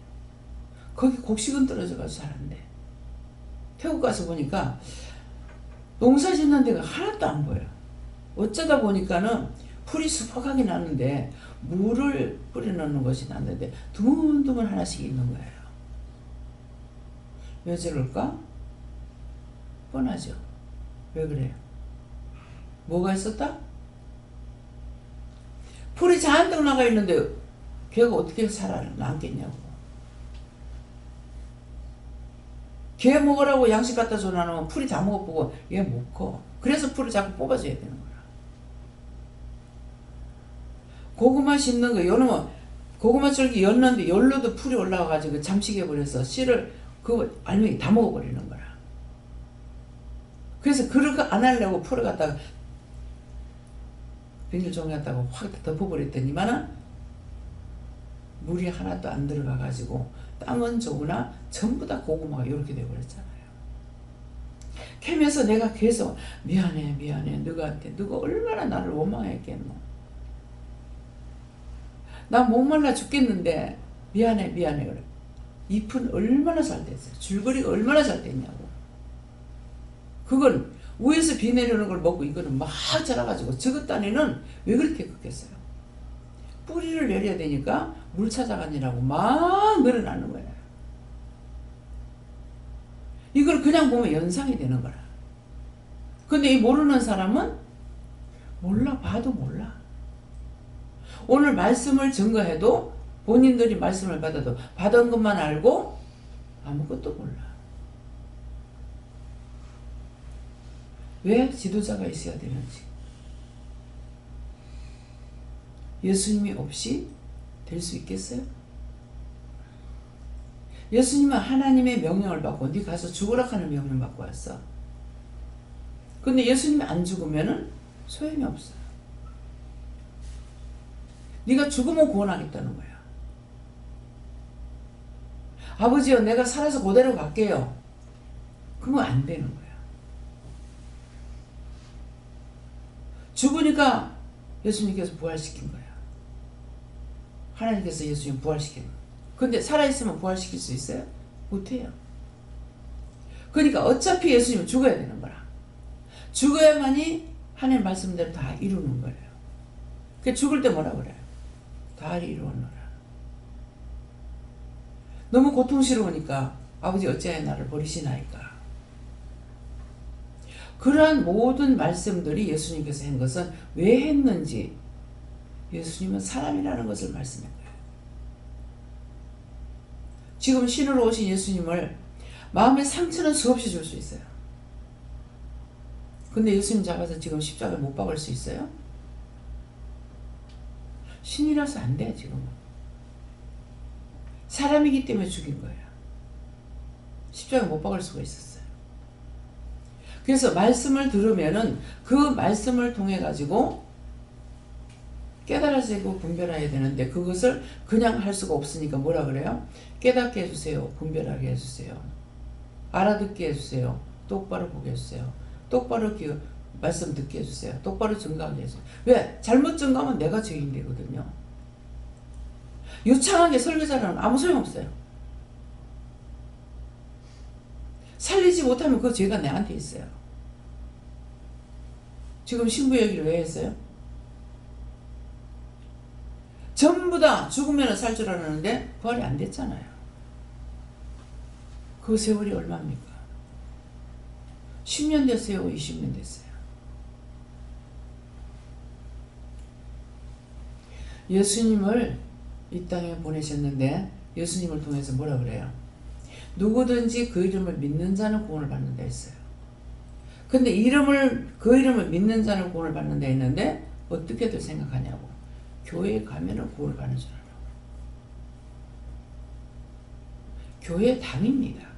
[SPEAKER 1] 거기 곡식은 떨어져가지고 잘 안 돼. 태국 가서 보니까 농사 짓는 데가 하나도 안 보여. 어쩌다 보니까는 풀이 수북하게 나는데 물을 뿌려놓는 것이 났는데 드문드문 하나씩 있는 거예요. 왜 저럴까? 뻔하죠. 왜 그래요? 뭐가 있었다? 풀이 잔뜩 나가 있는데 걔가 어떻게 남겠냐고. 걔 먹으라고 양식 갖다 줘놔놓으면 풀이 다 먹어보고 얘 못 커. 그래서 풀을 자꾸 뽑아줘야 되는 거야. 고구마 심는 거, 요놈은 고구마 줄기 였는데 열로도 풀이 올라와가지고 잠식해버려서 씨를 그 알맹이 다 먹어버리는 거야. 그래서 그렇게 안 하려고 풀을 갖다가 비닐종이 갖다가 확 덮어버렸더니만은 물이 하나도 안 들어가가지고 땅은 좋으나 전부 다 고구마가 이렇게 돼버렸잖아요. 캐면서 내가 계속 미안해 너가 얼마나 나를 원망했겠노. 나 목말라 죽겠는데 미안해 그래. 잎은 얼마나 잘 됐어요. 줄거리가 얼마나 잘 됐냐고. 그건 위에서 비 내려오는 걸 먹고 이거는 막 자라가지고 저것 단에는 왜 그렇게 컸겠어요. 뿌리를 내려야 되니까 물 찾아가느라고 막 늘어나는 거예요. 이걸 그냥 보면 연상이 되는 거라. 근데 이 모르는 사람은 몰라. 봐도 몰라. 오늘 말씀을 증거해도 본인들이 말씀을 받아도 받은 것만 알고 아무것도 몰라. 왜 지도자가 있어야 되는지. 예수님이 없이 될 수 있겠어요? 예수님은 하나님의 명령을 받고 네 가서 죽으라 하는 명령 받고 왔어. 근데 예수님이 안 죽으면은 소용이 없어요. 네가 죽으면 구원하겠다는 거야. 아버지요, 내가 살아서 그대로 갈게요. 그러면 안 되는 거야. 죽으니까 예수님께서 부활시킨 거야. 하나님께서 예수님 부활시킨 거야. 근데 살아있으면 부활시킬 수 있어요? 못해요. 그러니까 어차피 예수님은 죽어야 되는 거라. 죽어야만이 하나님 말씀대로 다 이루는 거예요. 그 죽을 때 뭐라 그래요? 다 이루었노라. 너무 고통스러우니까 아버지 어찌하여 나를 버리시나이까. 그러한 모든 말씀들이 예수님께서 한 것은 왜 했는지 예수님은 사람이라는 것을 말씀한 거예요. 지금 신으로 오신 예수님을 마음의 상처는 수없이 줄 수 있어요. 근데 예수님 잡아서 지금 십자가에 못 박을 수 있어요? 신이라서 안 돼, 지금은. 사람이기 때문에 죽인 거예요. 십자가에 못 박을 수가 있었어요. 그래서 말씀을 들으면은 그 말씀을 통해 가지고 깨달아지고 분별해야 되는데 그것을 그냥 할 수가 없으니까 뭐라 그래요? 깨닫게 해주세요. 분별하게 해주세요. 알아듣게 해주세요. 똑바로 보게 해주세요. 똑바로 말씀 듣게 해주세요. 똑바로 증거하게 해주세요. 왜? 잘못 증거하면 내가 죄인 되거든요. 유창하게 설교자라는 아무 소용없어요. 살리지 못하면 그 죄가 내한테 있어요. 지금 신부 얘기를 왜 했어요? 전부 다 죽으면 살 줄 알았는데 부활이 안 됐잖아요. 그 세월이 얼마입니까? 10년 됐어요? 20년 됐어요? 예수님을 이 땅에 보내셨는데 예수님을 통해서 뭐라 그래요? 누구든지 그 이름을 믿는 자는 구원을 받는다 했어요. 근데 그 이름을 믿는 자는 구원을 받는다 했는데 어떻게들 생각하냐고. 교회에 가면은 구원을 받는 줄 알아. 교회 당입니다.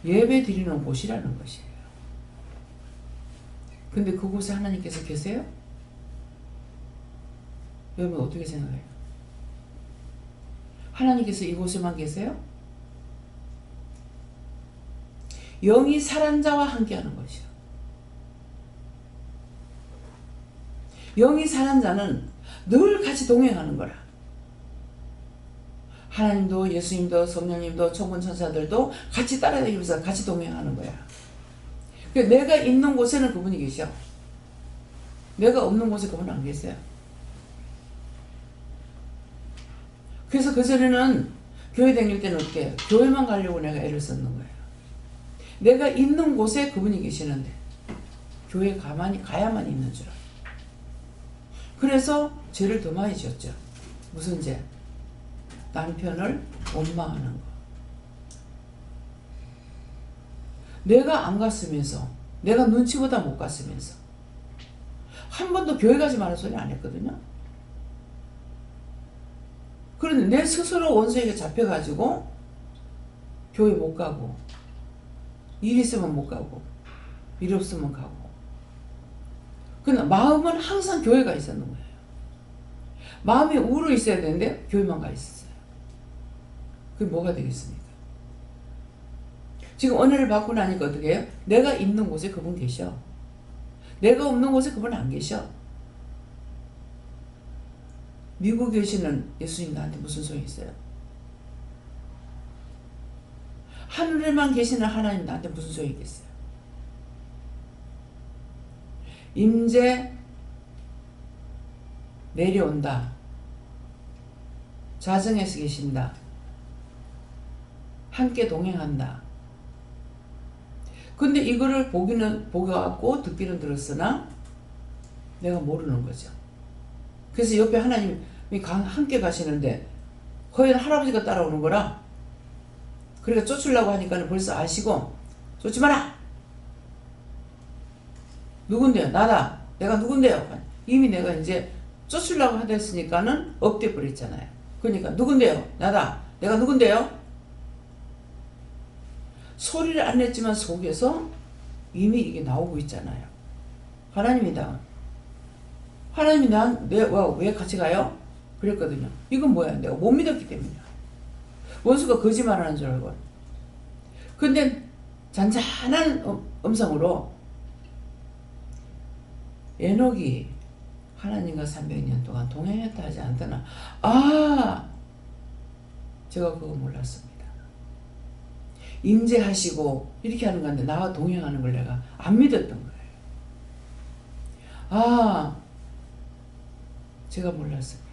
[SPEAKER 1] 예배 드리는 곳이라는 것이에요. 근데 그곳에 하나님께서 계세요? 여러분 어떻게 생각해요? 하나님께서 이곳에만 계세요? 영이 살한 자와 함께하는 것이요. 영이 살한 자는 늘 같이 동행하는 거라. 하나님도 예수님도 성령님도 천군 천사들도 같이 따라다니면서 같이 동행하는 거야. 내가 있는 곳에는 그분이 계셔. 내가 없는 곳에 그분은 안 계세요. 그래서 그전에는 교회 다닐 때는 어떻게 해요? 교회만 가려고 내가 애를 썼는 거예요. 내가 있는 곳에 그분이 계시는데 교회 가야만 있는 줄 알아요. 그래서 죄를 더 많이 지었죠. 무슨 죄? 남편을 원망하는 거. 내가 안 갔으면서, 내가 눈치보다 못 갔으면서 한 번도 교회 가지 말라는 소리 안 했거든요. 그런데 내 스스로 원수에게 잡혀가지고 교회 못 가고, 일 있으면 못 가고, 일 없으면 가고. 근데 마음은 항상 교회가 있었는 거예요. 마음이 우러 있어야 되는데 교회만 가 있었어요. 그게 뭐가 되겠습니까? 지금 은혜를 받고 나니까 어떻게 해요? 내가 있는 곳에 그분 계셔. 내가 없는 곳에 그분 안 계셔. 미국에 계시는 예수님 나한테 무슨 소용이 있어요? 하늘에만 계시는 하나님 나한테 무슨 소용이 있겠어요? 임재 내려온다. 좌정에서 계신다. 함께 동행한다. 근데 이거를 보고갖고 듣기는 들었으나 내가 모르는 거죠. 그래서 옆에 하나님이 함께 가시는데 거기는 할아버지가 따라오는 거라. 그러니까 쫓으려고 하니까 벌써 아시고 쫓지 마라. 누군데요? 나다. 내가 누군데요? 이미 내가 이제 쫓으려고 하다 했으니까는 엎대 버렸잖아요. 그러니까 누군데요? 나다. 내가 누군데요? 소리를 안 냈지만 속에서 이미 이게 나오고 있잖아요. 하나님이다. 하나님이 왜 같이 가요? 그랬거든요. 이건 뭐야? 내가 못 믿었기 때문이야. 원수가 거짓말하는 줄 알고. 근데 잔잔한 음성으로 에녹이 하나님과 300년 동안 동행했다 하지 않더나. 제가 그거 몰랐습니다. 임재하시고 이렇게 하는 건데 나와 동행하는 걸 내가 안 믿었던 거예요. 아, 제가 몰랐습니다.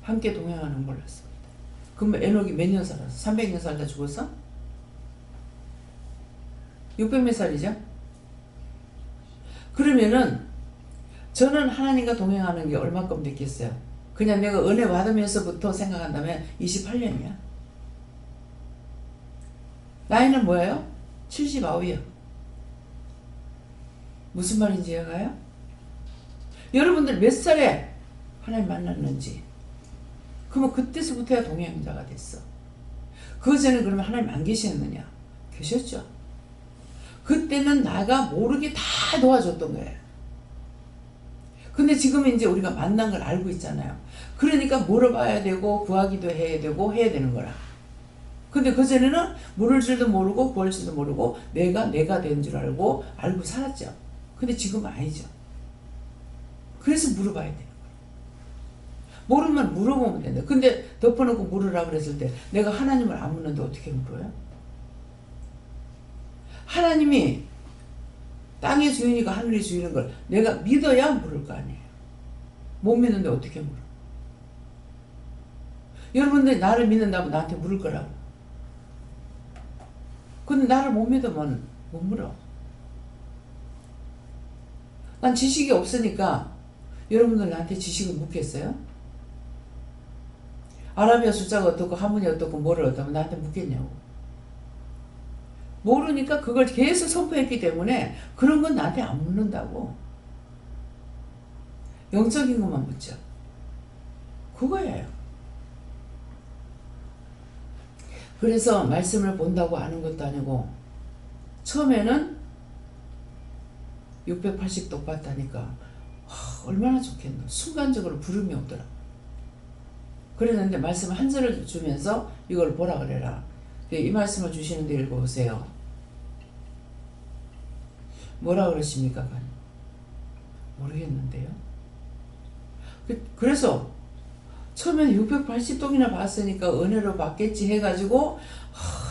[SPEAKER 1] 함께 동행하는 걸 몰랐습니다. 그러면 에녹이 몇 년 살았어? 300년 살다 죽었어? 600몇 살이죠? 그러면은 저는 하나님과 동행하는 게 얼마큼 됐겠어요? 그냥 내가 은혜 받으면서부터 생각한다면 28년이야. 나이는 뭐예요? 79이요. 무슨 말인지 이해가요? 여러분들 몇 살에 하나님 만났는지, 그러면 그때서부터야 동행자가 됐어. 그 전에 그러면 하나님 안 계셨느냐? 계셨죠. 그때는 나가 모르게 다 도와줬던 거예요. 근데 지금은 이제 우리가 만난 걸 알고 있잖아요. 그러니까 물어봐야 되고 구하기도 해야 되고 해야 되는 거라. 근데 그전에는 물을 줄도 모르고 구할 줄도 모르고 내가 된 줄 알고 살았죠. 근데 지금은 아니죠. 그래서 물어봐야 돼요. 모르면 물어보면 된다. 근데 덮어놓고 물으라 그랬을 때 내가 하나님을 안 묻는데 어떻게 물어요? 하나님이 땅의 주인이고 하늘의 주인인 걸 내가 믿어야 물을 거 아니에요. 못 믿는데 어떻게 물어? 여러분들이 나를 믿는다면 나한테 물을 거라고. 근데 나를 못 믿으면 못 물어. 난 지식이 없으니까 여러분들 나한테 지식을 묻겠어요? 아라비아 숫자가 어떻고 하모니 어떻고 뭐를 어떻고 나한테 묻겠냐고. 모르니까 그걸 계속 선포했기 때문에 그런 건 나한테 안 묻는다고. 영적인 것만 묻죠. 그거예요. 그래서 말씀을 본다고 아는 것도 아니고 처음에는 680도 봤다니까 얼마나 좋겠노. 순간적으로 부름이 오더라. 그랬는데 말씀 한 절을 주면서 이걸 보라 그래라. 이 말씀을 주시는데 읽어보세요. 뭐라 그러십니까? 모르겠는데요. 그래서 처음에는 680동이나 봤으니까 은혜로 받겠지 해가지고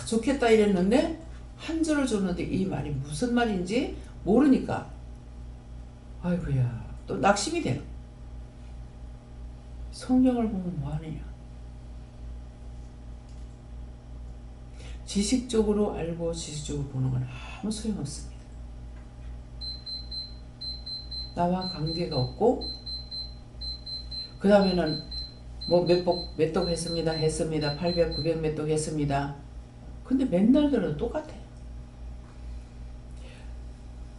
[SPEAKER 1] 좋겠다 이랬는데 한 절을 줬는데 이 말이 무슨 말인지 모르니까 아이고야 또 낙심이 돼요. 성경을 보면 뭐하느냐. 지식적으로 알고 지식적으로 보는 건 아무 소용없습니다. 나와 관계가 없고 그 다음에는 뭐 몇 독 했습니다. 800, 900 몇 독 했습니다. 근데 맨날 들어도 똑같아요.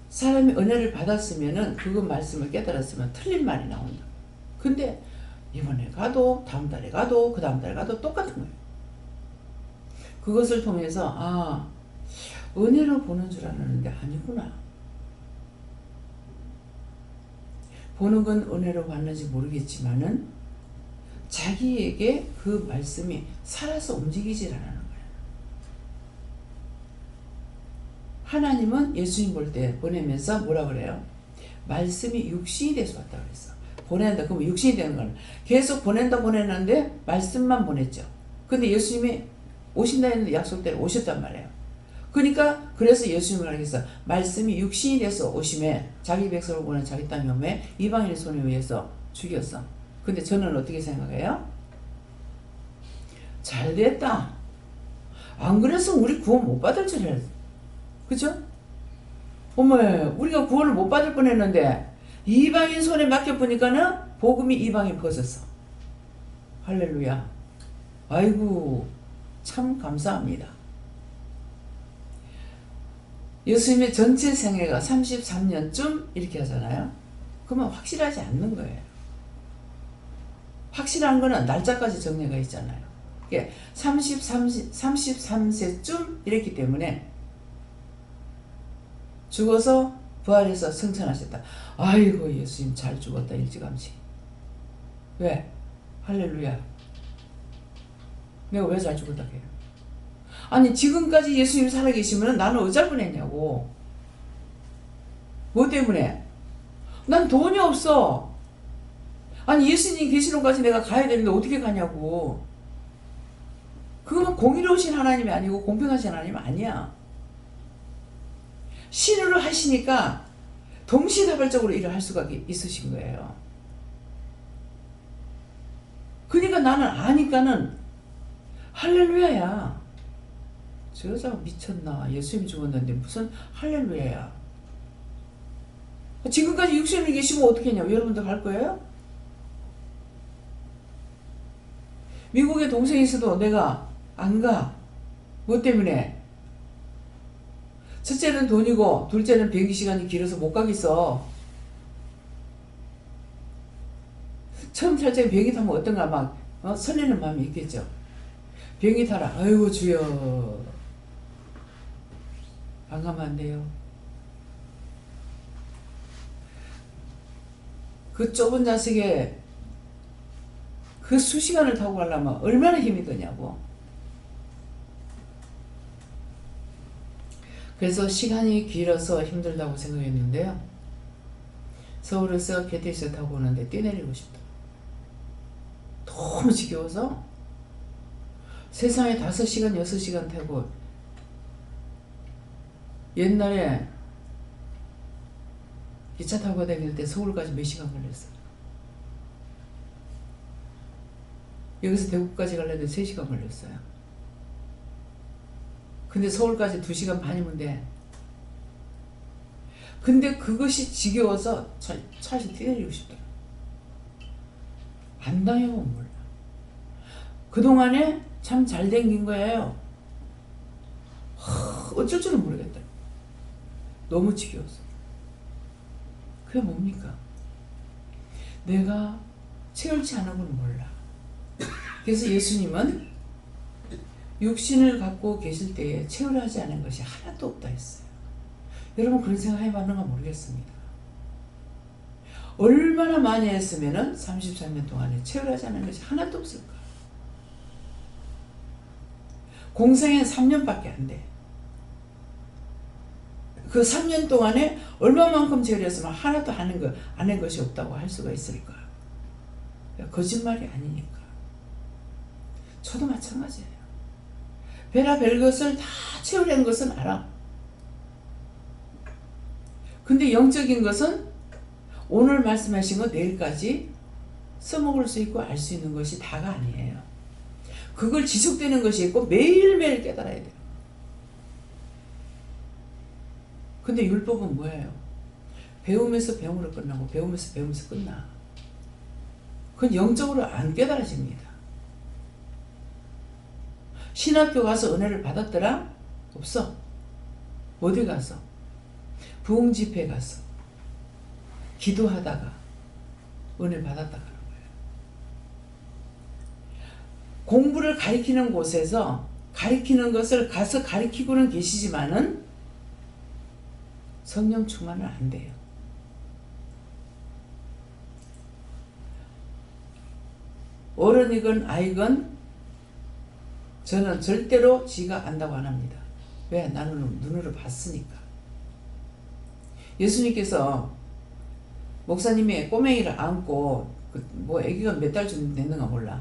[SPEAKER 1] 사람이 은혜를 받았으면은 그거 말씀을 깨달았으면 틀린 말이 나온다. 근데 이번에 가도 다음 달에 가도 그 다음 달에 가도 똑같은 거예요. 그것을 통해서 은혜로 보는 줄 알았는데 아니구나. 보는 건 은혜로 봤는지 모르겠지만은 자기에게 그 말씀이 살아서 움직이질 않는 거예요. 하나님은 예수님 볼 때 보내면서 뭐라 그래요? 말씀이 육신이 돼서 왔다 그랬어. 보낸다. 그럼 육신이 되는 거는 계속 보냈는데 말씀만 보냈죠. 근데 예수님이 오신다 했는데 약속대로 오셨단 말이에요. 그러니까 그래서 예수님을 알겠어. 말씀이 육신이 돼서 오심에 자기 백성을 보낸 자기 땅이 오매 이방인의 손에 의해서 죽였어. 근데 저는 어떻게 생각해요? 잘됐다. 안 그랬으면 우리 구원 못 받을 줄 알았어. 그죠? 어머, 우리가 구원을 못 받을 뻔했는데 이방인 손에 맡겨보니까는 복음이 이방에 퍼졌어. 할렐루야. 아이고 참 감사합니다. 예수님의 전체 생애가 33년쯤 이렇게 하잖아요. 그러면 확실하지 않는 거예요. 확실한 거는 날짜까지 정리가 있잖아요. 33세쯤 이랬기 때문에 죽어서 부활해서 승천하셨다. 아이고 예수님 잘 죽었다 일찌감치. 왜? 할렐루야. 내가 왜 잘 죽었다 해요? 아니 지금까지 예수님 살아계시면 나는 어쩔 뻔했냐고. 뭐 때문에? 난 돈이 없어. 아니 예수님 계시는까지 내가 가야 되는데 어떻게 가냐고. 그건 공의로우신 하나님이 아니고 공평하신 하나님 아니야. 신으로 하시니까 동시다발적으로 일을 할 수가 있으신 거예요. 그러니까 나는 아니까는 할렐루야야. 저 여자가 미쳤나. 예수님 죽었는데 무슨 할렐루야야. 지금까지 육신을 계시면 어떻게 했냐고. 여러분들 갈 거예요? 미국에 동생이 있어도 내가 안 가. 뭐 때문에? 첫째는 돈이고 둘째는 비행기 시간이 길어서 못 가겠어. 처음 탈 때 비행기 타면 어떤가 막 설레는 마음이 있겠죠. 비행기 타라. 아이고 주여. 안 가면 안 돼요. 그 좁은 좌석에 그 수시간을 타고 가려면 얼마나 힘이 드냐고. 그래서 시간이 길어서 힘들다고 생각했는데요. 서울에서 KTX 타고 오는데 뛰내리고 싶다. 너무 지겨워서 세상에 5시간 6시간 타고 옛날에 기차 타고 다닐 때 서울까지 몇 시간 걸렸어요. 여기서 대구까지 가려면 3시간 걸렸어요. 근데 서울까지 2시간 반이면 돼. 근데 그것이 지겨워서 차에서 뛰내리고 싶더라. 안 당해보면 몰라. 그동안에 참 잘 댕긴 거예요. 어쩔 줄은 모르겠다. 너무 지겨워서. 그게 뭡니까? 내가 채울지 않은 건 몰라. 그래서 예수님은 육신을 갖고 계실 때에 채우려 하지 않은 것이 하나도 없다 했어요. 여러분 그런 생각 해봤는가 모르겠습니다. 얼마나 많이 했으면은 33년 동안에 채우려 하지 않은 것이 하나도 없을까? 공생엔 3년밖에 안 돼. 그 3년 동안에 얼마만큼 채우렸으면 하나도 하는 것이 없다고 할 수가 있을까? 거짓말이 아니니까. 저도 마찬가지예요. 별의별 것을 다 채우려는 것은 알아. 근데 영적인 것은 오늘 말씀하신 거 내일까지 써먹을 수 있고 알 수 있는 것이 다가 아니에요. 그걸 지속되는 것이 있고 매일매일 깨달아야 돼요. 근데 율법은 뭐예요? 배우면서 배움으로 끝나고 배우면서 배우면서 끝나. 그건 영적으로 안 깨달아집니다. 신학교 가서 은혜를 받았더라? 없어. 어디 가서? 부흥 집회 가서 기도하다가 은혜 받았다 그런 거예요. 공부를 가리키는 곳에서 가리키는 것을 가서 가리키고는 계시지만은 성령 충만은 안 돼요. 어른이건 아이건 저는 절대로 지가 안다고 안 합니다. 왜? 나는 눈으로 봤으니까. 예수님께서 목사님이 꼬맹이를 안고 뭐 아기가 몇 달쯤 됐는가 몰라.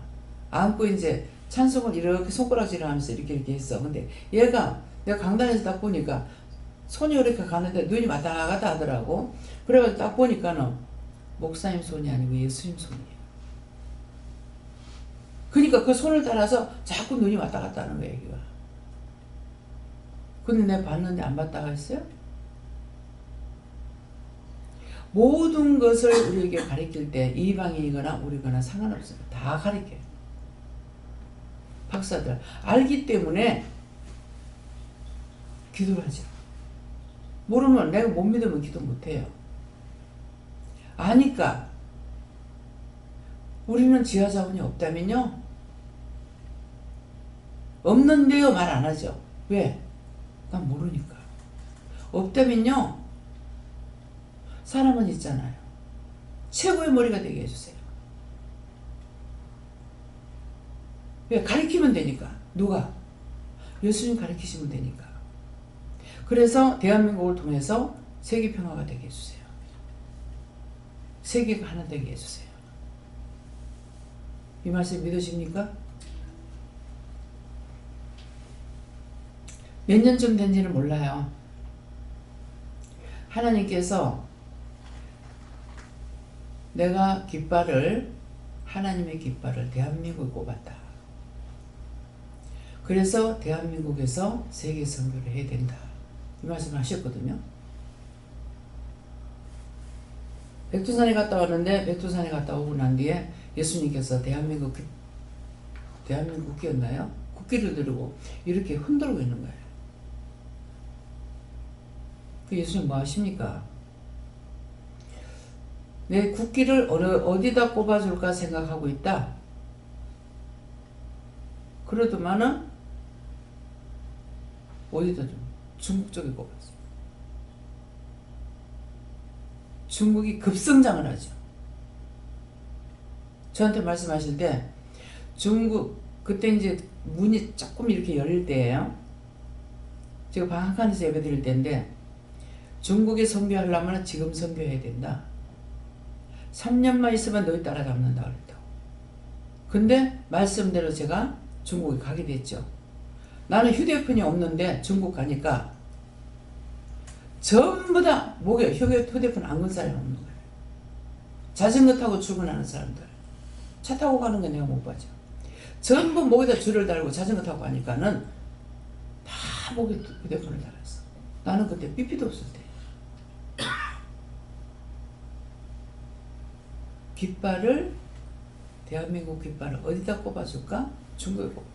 [SPEAKER 1] 안고 이제 찬송을 이렇게 손가락질을 하면서 이렇게 했어. 근데 얘가 내가 강단에서 딱 보니까 손이 이렇게 가는데 눈이 왔다 갔다 하더라고. 그래가지고 딱 보니까는 목사님 손이 아니고 예수님 손이에요. 그러니까 그 손을 따라서 자꾸 눈이 왔다 갔다 하는 거야, 애기가. 근데 내가 봤는데 안 봤다가 했어요? 모든 것을 우리에게 가르칠 때 이방인이거나 우리거나 상관없어요. 다 가르쳐요. 박사들. 알기 때문에 기도를 하죠. 모르면 내가 못 믿으면 기도 못해요. 아니까 우리는 지하 자원이 없다면요? 없는데요 말 안 하죠. 왜? 난 모르니까. 없다면요? 사람은 있잖아요. 최고의 머리가 되게 해주세요. 왜? 가르치면 되니까. 누가? 예수님 가르치시면 되니까. 그래서 대한민국을 통해서 세계 평화가 되게 해주세요. 세계가 하나 되게 해주세요. 이 말씀 믿으십니까? 몇 년쯤 된지는 몰라요. 하나님께서 내가 깃발을, 하나님의 깃발을 대한민국에 꼽았다. 그래서 대한민국에서 세계 선교를 해야 된다. 이 말씀을 하셨거든요. 백두산에 갔다 왔는데, 백두산에 갔다 오고 난 뒤에 예수님께서 대한민국 국기였나요? 국기를 들고 이렇게 흔들고 있는 거예요. 그 예수님 뭐 하십니까? 내 국기를 어디다 꼽아줄까 생각하고 있다. 그러더만은 어디다 좀 중국 쪽에 꼽았어요. 중국이 급성장을 하죠. 저한테 말씀하실 때 중국 그때 이제 문이 조금 이렇게 열릴 때예요. 제가 방학간에서 예배 드릴 때인데 중국에 선교하려면 지금 선교해야 된다. 3년만 있으면 너희 따라잡는다 그랬다고. 근데 말씀대로 제가 중국에 가게 됐죠. 나는 휴대폰이 없는데 중국 가니까 전부 다 목에 휴대폰 안 건 사람이 없는 거예요. 자전거 타고 출근하는 사람들, 차 타고 가는 거 내가 못 봤죠. 전부 목에다 줄을 달고 자전거 타고 가니까는 다 목에 휴대폰을 달았어. 나는 그때 삐삐도 없을 때. 깃발을, 대한민국 깃발을 어디다 꼽아줄까? 중국에 꼽아.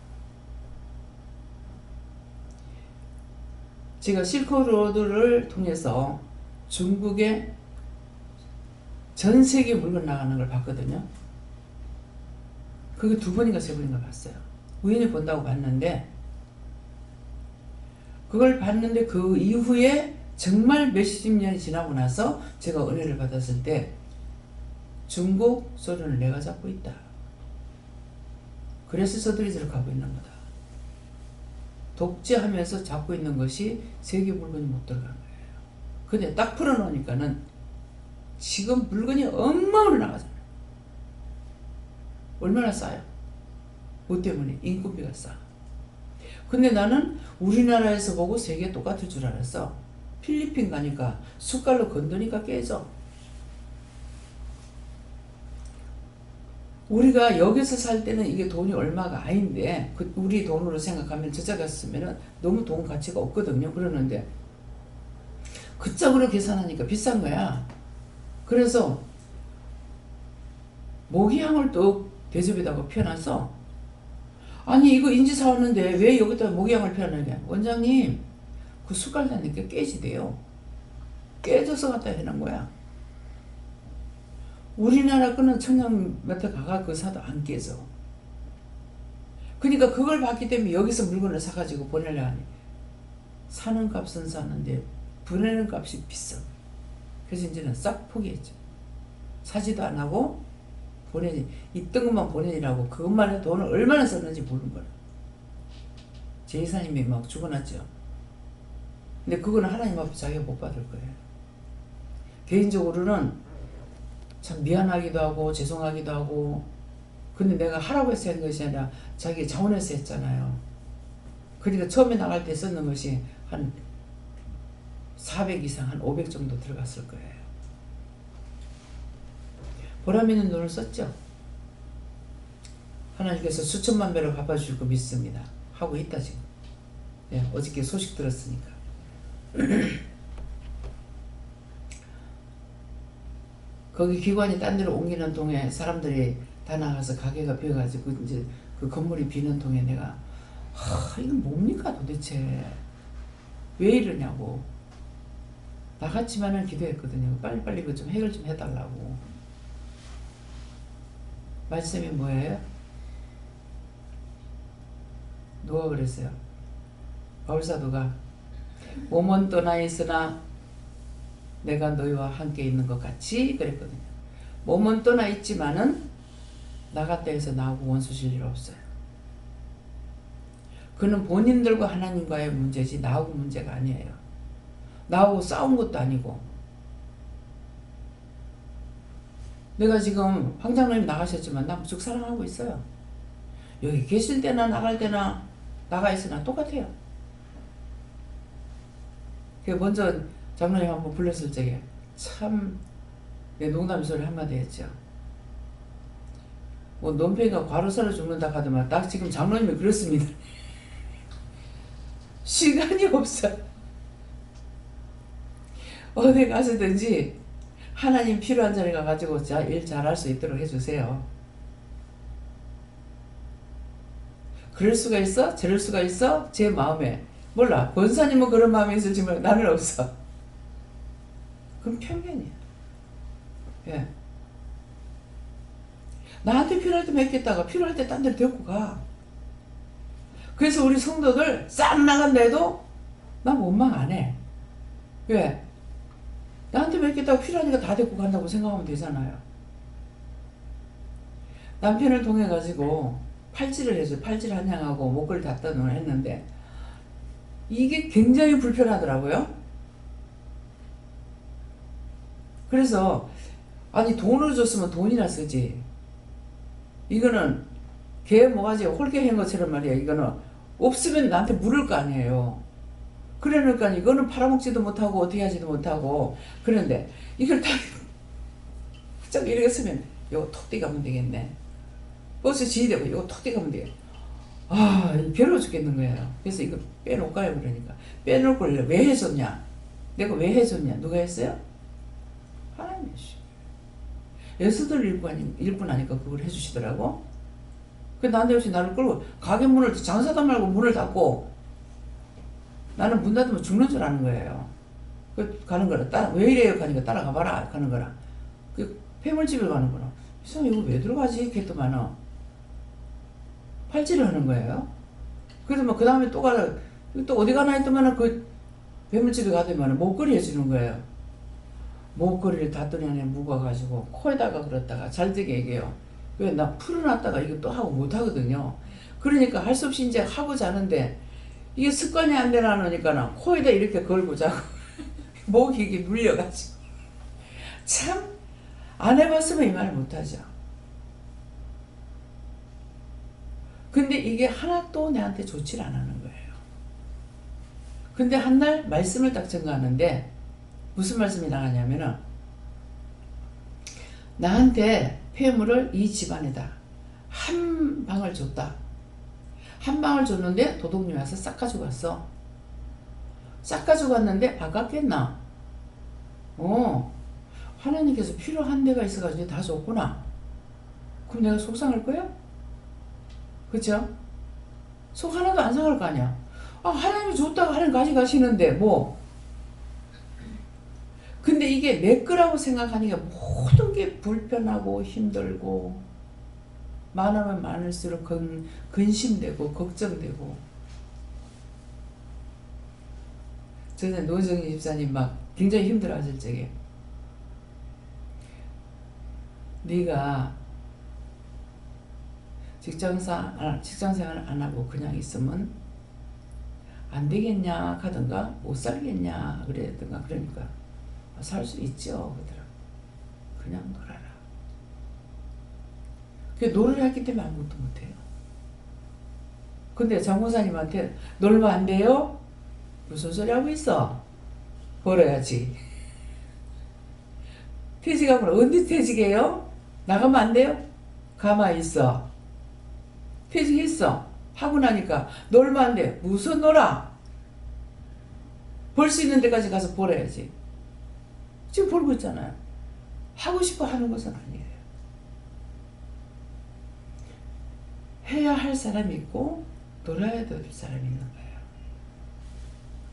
[SPEAKER 1] 제가 실크로드를 통해서 중국에 전 세계 물건 나가는 걸 봤거든요. 그게 2번인가 3번인가 봤어요. 우연히 본다고 봤는데, 그걸 봤는데 그 이후에 정말 몇십 년이 지나고 나서 제가 은혜를 받았을 때 중국 소련을 내가 잡고 있다. 그래서 저들이 저렇게 하고 있는 거다. 독재하면서 잡고 있는 것이 세계 물건이 못 들어간 거예요. 근데 딱 풀어놓으니까는 지금 물건이 엉망으로 나가잖아요. 얼마나 싸요? 뭐 때문에? 인건비가 싸. 근데 나는 우리나라에서 보고 세계 똑같을 줄 알았어. 필리핀 가니까 숟갈로 건드니까 깨져. 우리가 여기서 살 때는 이게 돈이 얼마가 아닌데 우리 돈으로 생각하면 저자 갔으면 너무 돈 가치가 없거든요. 그러는데 그 짝으로 계산하니까 비싼 거야. 그래서 모기향을 또 대접에다가 펴놔서, 아니 이거 인지 사왔는데 왜 여기다 모기향을 펴놨냐. 원장님 그 숟갈 닿으니까 깨지대요. 깨져서 갖다 해놓은 거야. 우리나라 거는 청량마트 가가 그 사도 안 깨져. 그러니까 그걸 봤기 때문에 여기서 물건을 사가지고 보내려 하니 사는 값은 사는데 보내는 값이 비싸. 그래서 이제는 싹 포기했죠. 사지도 안 하고 보내지. 있던 것만 보내라고. 그것만 해도 돈을 얼마나 썼는지 모르는 거야. 제 이사님이 막 죽어났죠. 근데 그거는 하나님 앞에 자기가 못 받을 거예요. 개인적으로는 참 미안하기도 하고 죄송하기도 하고, 근데 내가 하라고 해서 한 것이 아니라 자기 자원해서 했잖아요. 그러니까 처음에 나갈 때 썼는 것이 한 400 이상 한 500 정도 들어갔을 거예요. 보람 있는 돈을 썼죠. 하나님께서 수천만 배로 갚아줄 거 믿습니다. 하고 있다 지금. 네, 어저께 소식 들었으니까. 거기 기관이 딴 데로 옮기는 동에 사람들이 다 나가서 가게가 비어가지고 이제 그 건물이 비는 동에 내가 이건 뭡니까 도대체 왜 이러냐고 나같지만은 기도했거든요. 빨리빨리 이거 좀 해결 좀 해달라고. 말씀이 뭐예요? 누가 그랬어요? 바울사도가 몸은 떠나 있으나 내가 너희와 함께 있는 것 같이 그랬거든요. 몸은 떠나 있지만은 나갔다 해서 나하고 원수실 일 없어요. 그는 본인들과 하나님과의 문제지 나하고 문제가 아니에요. 나하고 싸운 것도 아니고. 내가 지금 황장로님 나가셨지만 나 무척 사랑하고 있어요. 여기 계실 때나 나갈 때나 나가 있으나 똑같아요. 그 먼저 장로님 한번 불렀을 적에 참 내 농담 소리 한마디 했죠. 뭐 논팽이가 과로사로 죽는다 하더만 딱 지금 장로님이 그렇습니다. 시간이 없어. 어디 가서든지 하나님 필요한 자리 가가지고 일 잘할 수 있도록 해주세요. 그럴 수가 있어? 저럴 수가 있어? 제 마음에 몰라. 권사님은 그런 마음이 있을지만 나는 없어. 그건 편견이야. 예. 나한테 필요할 때 맡겼다가 필요할 때 딴 데로 데리고 가. 그래서 우리 성도들 싹 나간다 해도 난 원망 안 해. 왜? 나한테 맡겼다가 필요하니까 다 데리고 간다고 생각하면 되잖아요. 남편을 통해 가지고 팔찌를 해서 팔찌 한양하고 목걸이 다 떠놓을 했는데 이게 굉장히 불편하더라고요. 그래서 아니 돈을 줬으면 돈이나 쓰지. 이거는 개 뭐가지 홀개 한 것처럼 말이야. 이거는 없으면 나한테 물을 거 아니에요. 그러니까 이거는 팔아먹지도 못하고 어떻게 하지도 못하고 그런데 이걸 다 쫙 이렇게 쓰면 이거 톡 떼가면 되겠네. 버스 지휘되고 이거 톡 떼가면 되겠네. 아 괴로워 죽겠는 거예요. 그래서 이거 빼놓을까요? 그러니까 빼놓을 걸 왜 해줬냐? 내가 왜 해줬냐? 누가 했어요? 하나님이 했어요. 예수들 일뿐 아니까 그걸 해주시더라고. 그 나한테 없이 나를 끌고 가게 문을 장사도 말고 문을 닫고 나는 문 닫으면 죽는 줄 아는 거예요. 그 가는 거라 왜 이래요? 가니까 따라가봐라 가는 거라. 그 폐물집을 가는 거라. 이상 이거 왜 들어가지? 했더만은 팔찌를 하는 거예요. 그래서 뭐 그 다음에 또 가라 또 어디 가나 했더만은 그 폐물집에 가더만은 목걸이 해주는 거예요. 목걸이를 닫더니 안에 묵어가지고 코에다가 그랬다가 잘되게 얘기해요. 왜 나 풀어놨다가 이거 또 하고 못하거든요. 그러니까 할 수 없이 이제 하고 자는데 이게 습관이 안 되라니까 코에다 이렇게 걸고 자고 목이 이게 눌려가지고 참 안 해봤으면 이 말 못하죠. 근데 이게 하나도 내한테 좋질 않는 거예요. 근데 한날 말씀을 딱 전가하는데 무슨 말씀이 나가냐면은 나한테 폐물을 이 집안에다 한 방을 줬다. 한 방을 줬는데 도둑님이 와서 싹 가지고 갔어. 싹 가지고 갔는데 아깝겠나? 하나님께서 필요한 데가 있어가지고 다 줬구나. 그럼 내가 속상할 거야? 그쵸? 속 하나도 안 상할 거 아니야. 하나님이 줬다가 하나님 가져가시는데 뭐. 근데 이게 내 거라고 생각하니까 모든 게 불편하고 힘들고 많으면 많을수록 근심되고 걱정되고. 저는 노정희 집사님 막 굉장히 힘들어하실 적에 네가 직장생활 안 하고 그냥 있으면 안 되겠냐 하던가 못 살겠냐 그랬던가. 그러니까 살 수 있죠 그러더라. 그냥 놀아라. 그 노를 했기 때문에 아무것도 못해요. 근데 장모사님한테 놀면 안 돼요? 무슨 소리 하고 있어? 벌어야지. 퇴직하면 언제 퇴직해요? 나가면 안 돼요? 가만히 있어. 퇴직했어. 하고 나니까 놀면 안 돼. 무슨 놀아? 벌 수 있는 데까지 가서 벌어야지. 지금 벌고 있잖아요. 하고 싶어 하는 것은 아니에요. 해야 할 사람이 있고 놀아야 될 사람이 있는 거예요.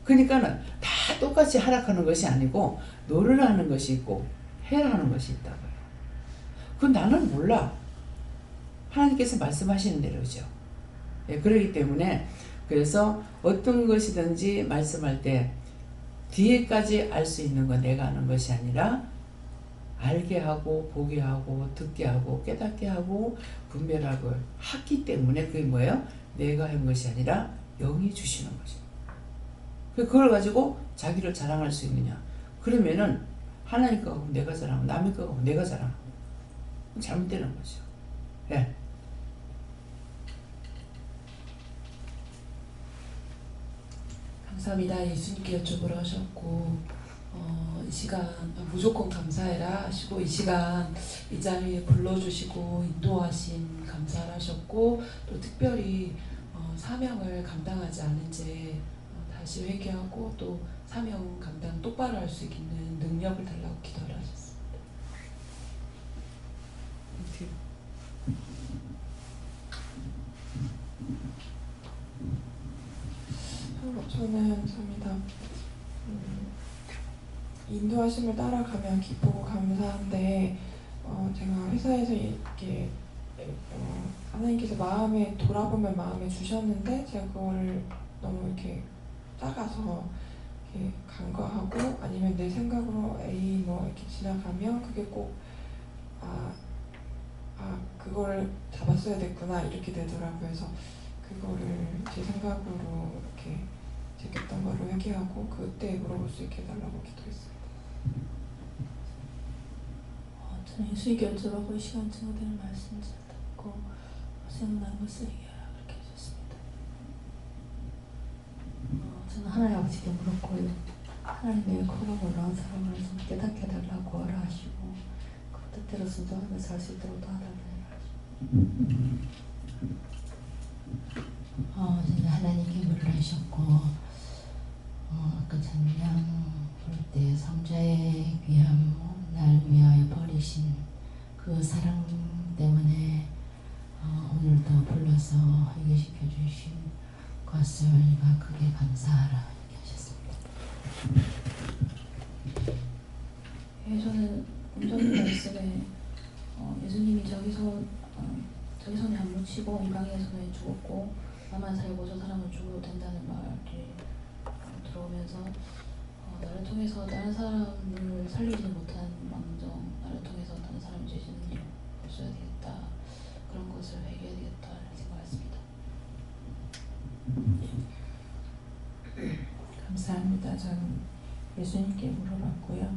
[SPEAKER 1] 그러니까는 다 똑같이 하락하는 것이 아니고 놀으라 하는 것이 있고 해야 하는 것이 있다고요. 그건 나는 몰라. 하나님께서 말씀하시는 대로죠. 그렇기 때문에 그래서 어떤 것이든지 말씀할 때 뒤에까지 알 수 있는 건 내가 아는 것이 아니라 알게 하고 보게 하고 듣게 하고 깨닫게 하고 분별하고 하기 때문에 그게 뭐예요? 내가 한 것이 아니라 영이 주시는 것입니다. 그걸 가지고 자기를 자랑할 수 있느냐? 그러면은 하나님 거 가고 내가 자랑하고 남의 거 가고 내가 자랑하고 잘못되는 거죠. 예.
[SPEAKER 2] 감사합니다. 예수님께 여쭤보라 하셨고 이 시간 무조건 감사해라 하시고 이 시간 이 자리에 불러주시고 인도하신 감사를 하셨고 또 특별히 사명을 감당하지 않은 채 다시 회개하고 또 사명 감당 똑바로 할 수 있는 능력을 달라고 기도를 하셨습니다.
[SPEAKER 3] 저는 접니다. 인도하심을 따라가면 기쁘고 감사한데 제가 회사에서 이렇게 하나님께서 마음에 돌아보면 마음에 주셨는데 제가 그거를 너무 이렇게 작아서 이렇게 간과하고 아니면 내 생각으로 에이 뭐 이렇게 지나가면 그게 꼭 그거를 잡았어야 됐구나 이렇게 되더라고요. 그래서 그거를 제 생각으로 이렇게 제꼈던 거를 회개하고 그때 물어볼 수 있게 해달라고 기도했습니다.
[SPEAKER 4] 저는 예수님께 여쭤보고 이 시간 증거되는 말씀 잘 듣고 생각나는 것을 얘기하라 그렇게 하셨습니다. 저는 하나님 아버지께 물었고요. 하나님의 거룩 올라온 사랑을 좀 깨닫게 해달라고 하라 하시고 그 뜻대로 순종하며 살 수 있도록 도와달라고 하시고
[SPEAKER 5] 진짜 하나님께 물을 하셨고 그 찬양 볼 때 성자의 귀함 날 위하여 버리신 그 사랑 때문에 오늘도 불러서 회개시켜 주신 것을 우리가 크게 감사하라 이렇게 하셨습니다.
[SPEAKER 4] 저는 온전히 말씀에 예수님이 저기서는 안 묻히고 이 방에서는 죽었고 나만 살고 저 사람은 죽어도 된다는 말이 들어오면서 나를 통해서 다른 사람을 살리지 못한 망정 나를 통해서 다른 사람이 죄짓는 일 없어야 되겠다 그런 것을 회개해야 되겠다 생각했습니다.
[SPEAKER 6] 감사합니다. 저는 예수님께 물어봤고요.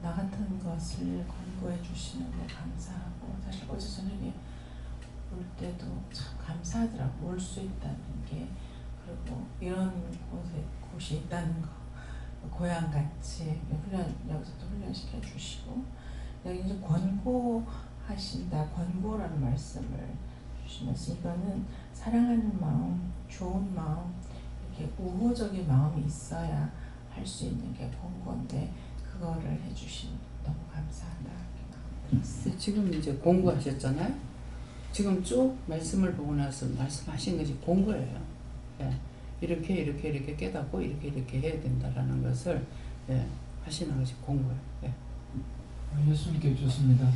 [SPEAKER 6] 나 같은 것을 권고해 주시는 거 감사하고 사실 어제 저녁에 올 때도 참 감사하더라고. 올 수 있다는 게 그리고 이런 곳이 있다는 거 고향같이 여기서도 훈련시켜 주시고 여기 이제 권고하신다. 권고라는 말씀을 주시면서 이거는 사랑하는 마음, 좋은 마음 이렇게 우호적인 마음이 있어야 할 수 있는 게 권고인데 그거를 해주신 너무 감사하다 이렇게 마음이 들었어요.
[SPEAKER 1] 지금 이제 공부하셨잖아요. 지금 쭉 말씀을 보고 나서 말씀하신 것이 공부예요. 예. 이렇게 깨닫고 이렇게 해야 된다라는 것을 하시는 것이 공부예요. 예.
[SPEAKER 7] 예수님께 주셨습니다.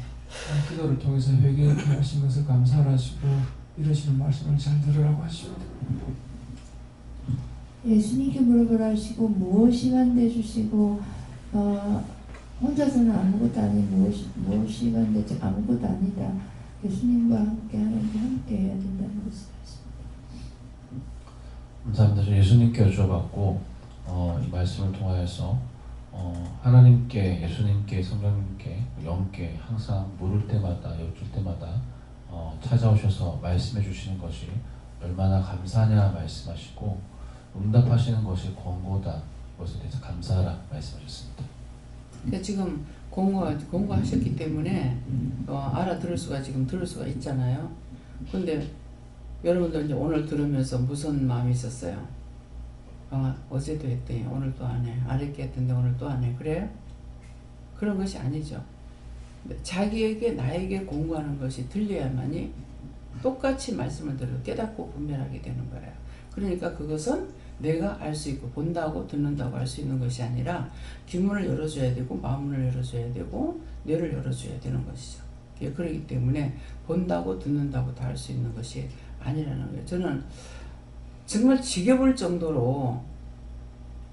[SPEAKER 7] 기도를 통해서 회개케 하신 것을 감사하시고 이러시는 말씀을 잘 들으라고 하시고
[SPEAKER 8] 예수님께 물어보라 하시고 무엇이만 내주시고 혼자서는 아무것도 아닌 무엇이만 내지 아무것도 아니다. 예수님과 함께 하나님과 함께 해야 된다는 것을 하십니다.
[SPEAKER 9] 감사합니다. 저 예수님께 여쭤봤고 이 말씀을 통하여서 하나님께, 예수님께, 성령님께, 영께 항상 물을 때마다, 여쭐 때마다 찾아오셔서 말씀해 주시는 것이 얼마나 감사하냐 말씀하시고 응답하시는 것이 권고다. 그것에 대해서 감사하라 말씀하셨습니다.
[SPEAKER 1] 그러니까 지금 공부하셨기 때문에 알아들을 수가 지금 들을 수가 있잖아요. 근데 여러분들 이제 오늘 들으면서 무슨 마음이 있었어요? 어제도 했더니 오늘 또 안 해. 아랫게 했던데 오늘 또 안 해. 그래요? 그런 것이 아니죠. 자기에게 나에게 공부하는 것이 들려야만이 똑같이 말씀을 들어 깨닫고 분별하게 되는 거예요. 그러니까 그것은 내가 알 수 있고 본다고 듣는다고 할 수 있는 것이 아니라 귀문을 열어줘야 되고 마음문을 열어줘야 되고 뇌를 열어줘야 되는 것이죠. 그렇기 때문에 본다고 듣는다고 다 할 수 있는 것이 아니라는 거예요. 저는 정말 지겨울 정도로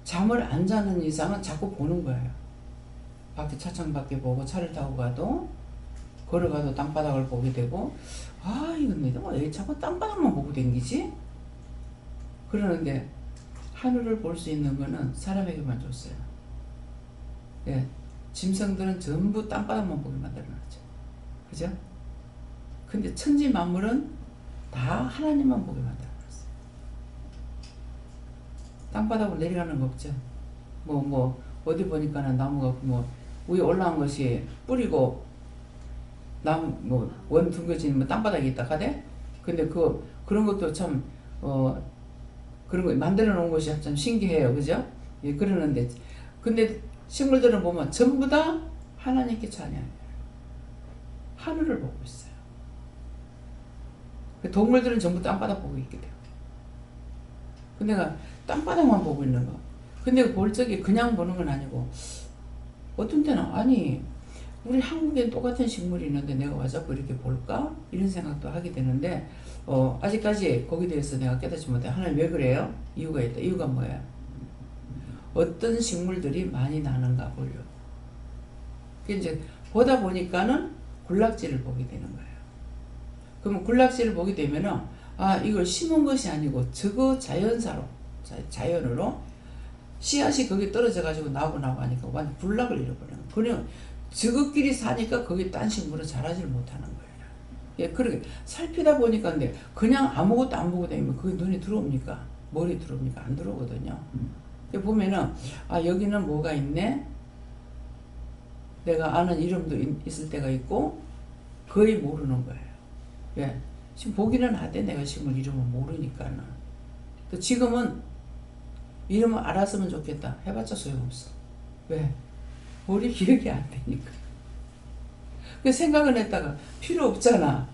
[SPEAKER 1] 잠을 안 자는 이상은 자꾸 보는 거예요. 밖에 차창 밖에 보고 차를 타고 가도 걸어가도 땅바닥을 보게 되고 이건 내가 왜 자꾸 땅바닥만 보고 댕기지? 그러는데 하늘을 볼 수 있는 거는 사람에게만 줬어요. 예, 짐승들은 전부 땅바닥만 보게 만들어놨죠. 그죠? 근데 천지 만물은 다 하나님만 보게 만들어놨어요. 땅바닥으로 내려가는 거 없죠. 뭐 어디 보니까는 나무가 뭐 위에 올라온 것이 뿌리고 나무 뭐 원둥거진 뭐 땅바닥에 있다 하대. 근데 그런 것도 참 그런 거 만들어 놓은 것이 참 신기해요, 그죠? 예, 그러는데 근데 식물들은 보면 전부 다 하나님께 찬양해요. 하늘을 보고 있어요. 동물들은 전부 땅바닥 보고 있게 돼요. 근데 내가 땅바닥만 보고 있는 거. 근데 볼 적이 그냥 보는 건 아니고 어떤 때는 아니 우리 한국엔 똑같은 식물이 있는데 내가 왜 자꾸 이렇게 볼까? 이런 생각도 하게 되는데 아직까지 거기에 대해서 내가 깨닫지 못해. 하나님 왜 그래요? 이유가 있다. 이유가 뭐예요? 어떤 식물들이 많이 나는가 보려. 이제 보다 보니까는 군락지를 보게 되는 거예요. 그러면 군락지를 보게 되면은 이걸 심은 것이 아니고 저거 자연으로 씨앗이 거기 떨어져 가지고 나오고 하니까 완전 군락을 잃어버리는 거예요. 그냥 저것끼리 사니까 거기 딴 식물은 자라질 못하는 거예요. 예, 그렇게 살피다 보니까 근데 그냥 아무것도 안 보고 다니면 그게 눈에 들어옵니까? 머리에 들어옵니까? 안 들어오거든요. 보면은 여기는 뭐가 있네? 내가 아는 이름도 있을 때가 있고 거의 모르는 거예요. 예, 지금 보기는 하되 내가 식물 이름을 모르니까는. 또 지금은 이름을 알았으면 좋겠다. 해봤자 소용없어. 왜? 머리 기억이 안 되니까. 그 생각은 했다가 필요 없잖아.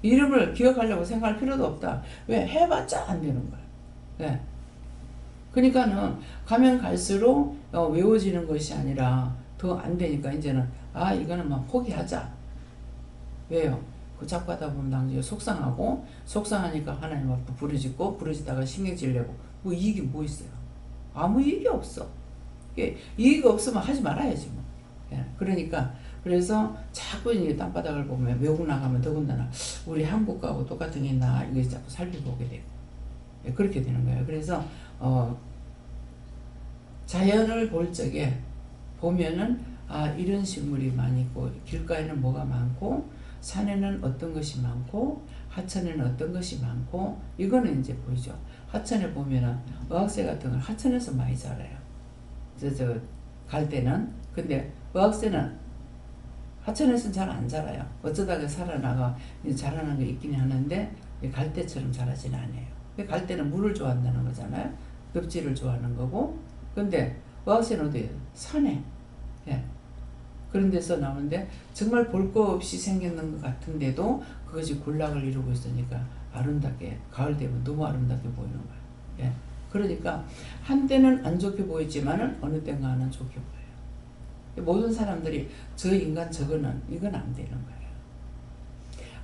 [SPEAKER 1] 이름을 기억하려고 생각할 필요도 없다. 왜? 해봤자 안 되는 거야. 네. 그러니까는 가면 갈수록 외워지는 것이 아니라 더 안 되니까 이제는 이거는 막 포기하자. 왜요? 그 자꾸 하다 보면 나중에 속상하니까 하나님 앞에 부르짖다가 신경질내고 뭐 이익이 뭐 있어요? 아무 이익이 없어. 이익이 없으면 하지 말아야지 뭐. 예, 그러니까 그래서 자꾸 이제 땅바닥을 보면 외국 나가면 더군다나 우리 한국하고 똑같은 게 있나 이거 자꾸 살펴보게 되고. 예, 그렇게 되는 거예요. 그래서 자연을 볼 적에 보면은 이런 식물이 많이 있고 길가에는 뭐가 많고 산에는 어떤 것이 많고 하천에는 어떤 것이 많고 이거는 이제 보이죠. 하천에 보면은 어학새 같은 건 하천에서 많이 자라요. 저 갈대는. 근데 어학새는 하천에서는 잘 안 자라요. 어쩌다가 살아나가 자라는 게 있긴 하는데 갈대처럼 자라지는 않아요. 갈대는 물을 좋아한다는 거잖아요. 껍질을 좋아하는 거고. 근데 어학새는 어디에요? 산에. 예. 그런 데서 나오는데 정말 볼 거 없이 생겼는 것 같은데도 그것이 군락을 이루고 있으니까 아름답게 가을 되면 너무 아름답게 보이는 거예요. 예. 그러니까 한때는 안 좋게 보이지만은 어느 때가는 좋게 보여요. 모든 사람들이 저 인간 이건 안 되는 거예요.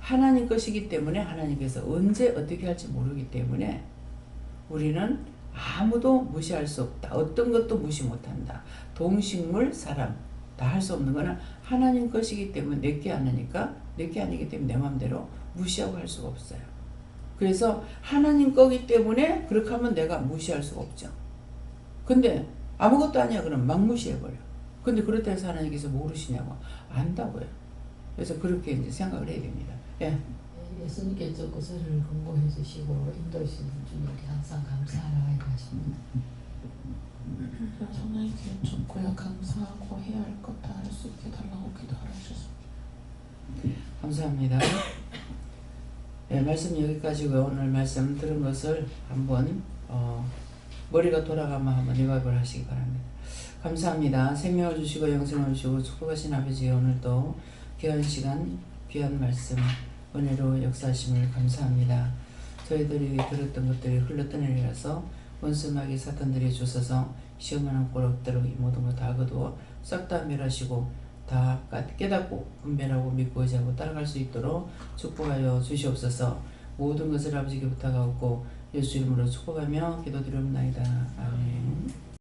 [SPEAKER 1] 하나님 것이기 때문에 하나님께서 언제 어떻게 할지 모르기 때문에 우리는 아무도 무시할 수 없다. 어떤 것도 무시 못한다. 동식물, 사람 다 할 수 없는 거는 하나님 것이기 때문에 내게 아니기 때문에 내 마음대로 무시하고 할 수가 없어요. 그래서 하나님 거기 때문에 그렇게 하면 내가 무시할 수가 없죠. 근데 아무것도 아니야 그러면 막 무시해버려. 근데 그렇다 해서 하나님께서 모르시냐고. 안다고요. 그래서 그렇게 이제 생각을 해야 됩니다. 예.
[SPEAKER 5] 예수님께 저 구절을 공부해 주시고 인도해 주신 주님께 항상 감사하라고 하십니다.
[SPEAKER 3] 하나님께 좋고요. 감사하고 해야 할 것 다 할 수 있게 달라고 기도하라 주셨습니다.
[SPEAKER 1] 감사합니다. 네, 말씀 여기까지고요. 오늘 말씀 들은 것을 한번 머리가 돌아가면 한번 리바이벌 하시기 바랍니다. 감사합니다. 생명을 주시고 영생을 주시고 축복하신 아버지, 오늘도 귀한 시간, 귀한 말씀, 은혜로 역사하심을 감사합니다. 저희들이 들었던 것들이 흘러떠내려서 원수마귀 사탄들이 주셔서 시험하는 꼴 없도록 이 모든 걸 다 거두어 싹 다 멸하시고 다 깨닫고 분별하고 믿고 의지하고 따라갈 수 있도록 축복하여 주시옵소서. 모든 것을 아버지께 부탁하고 예수 이름으로 축복하며 기도드리옵나이다. 아멘.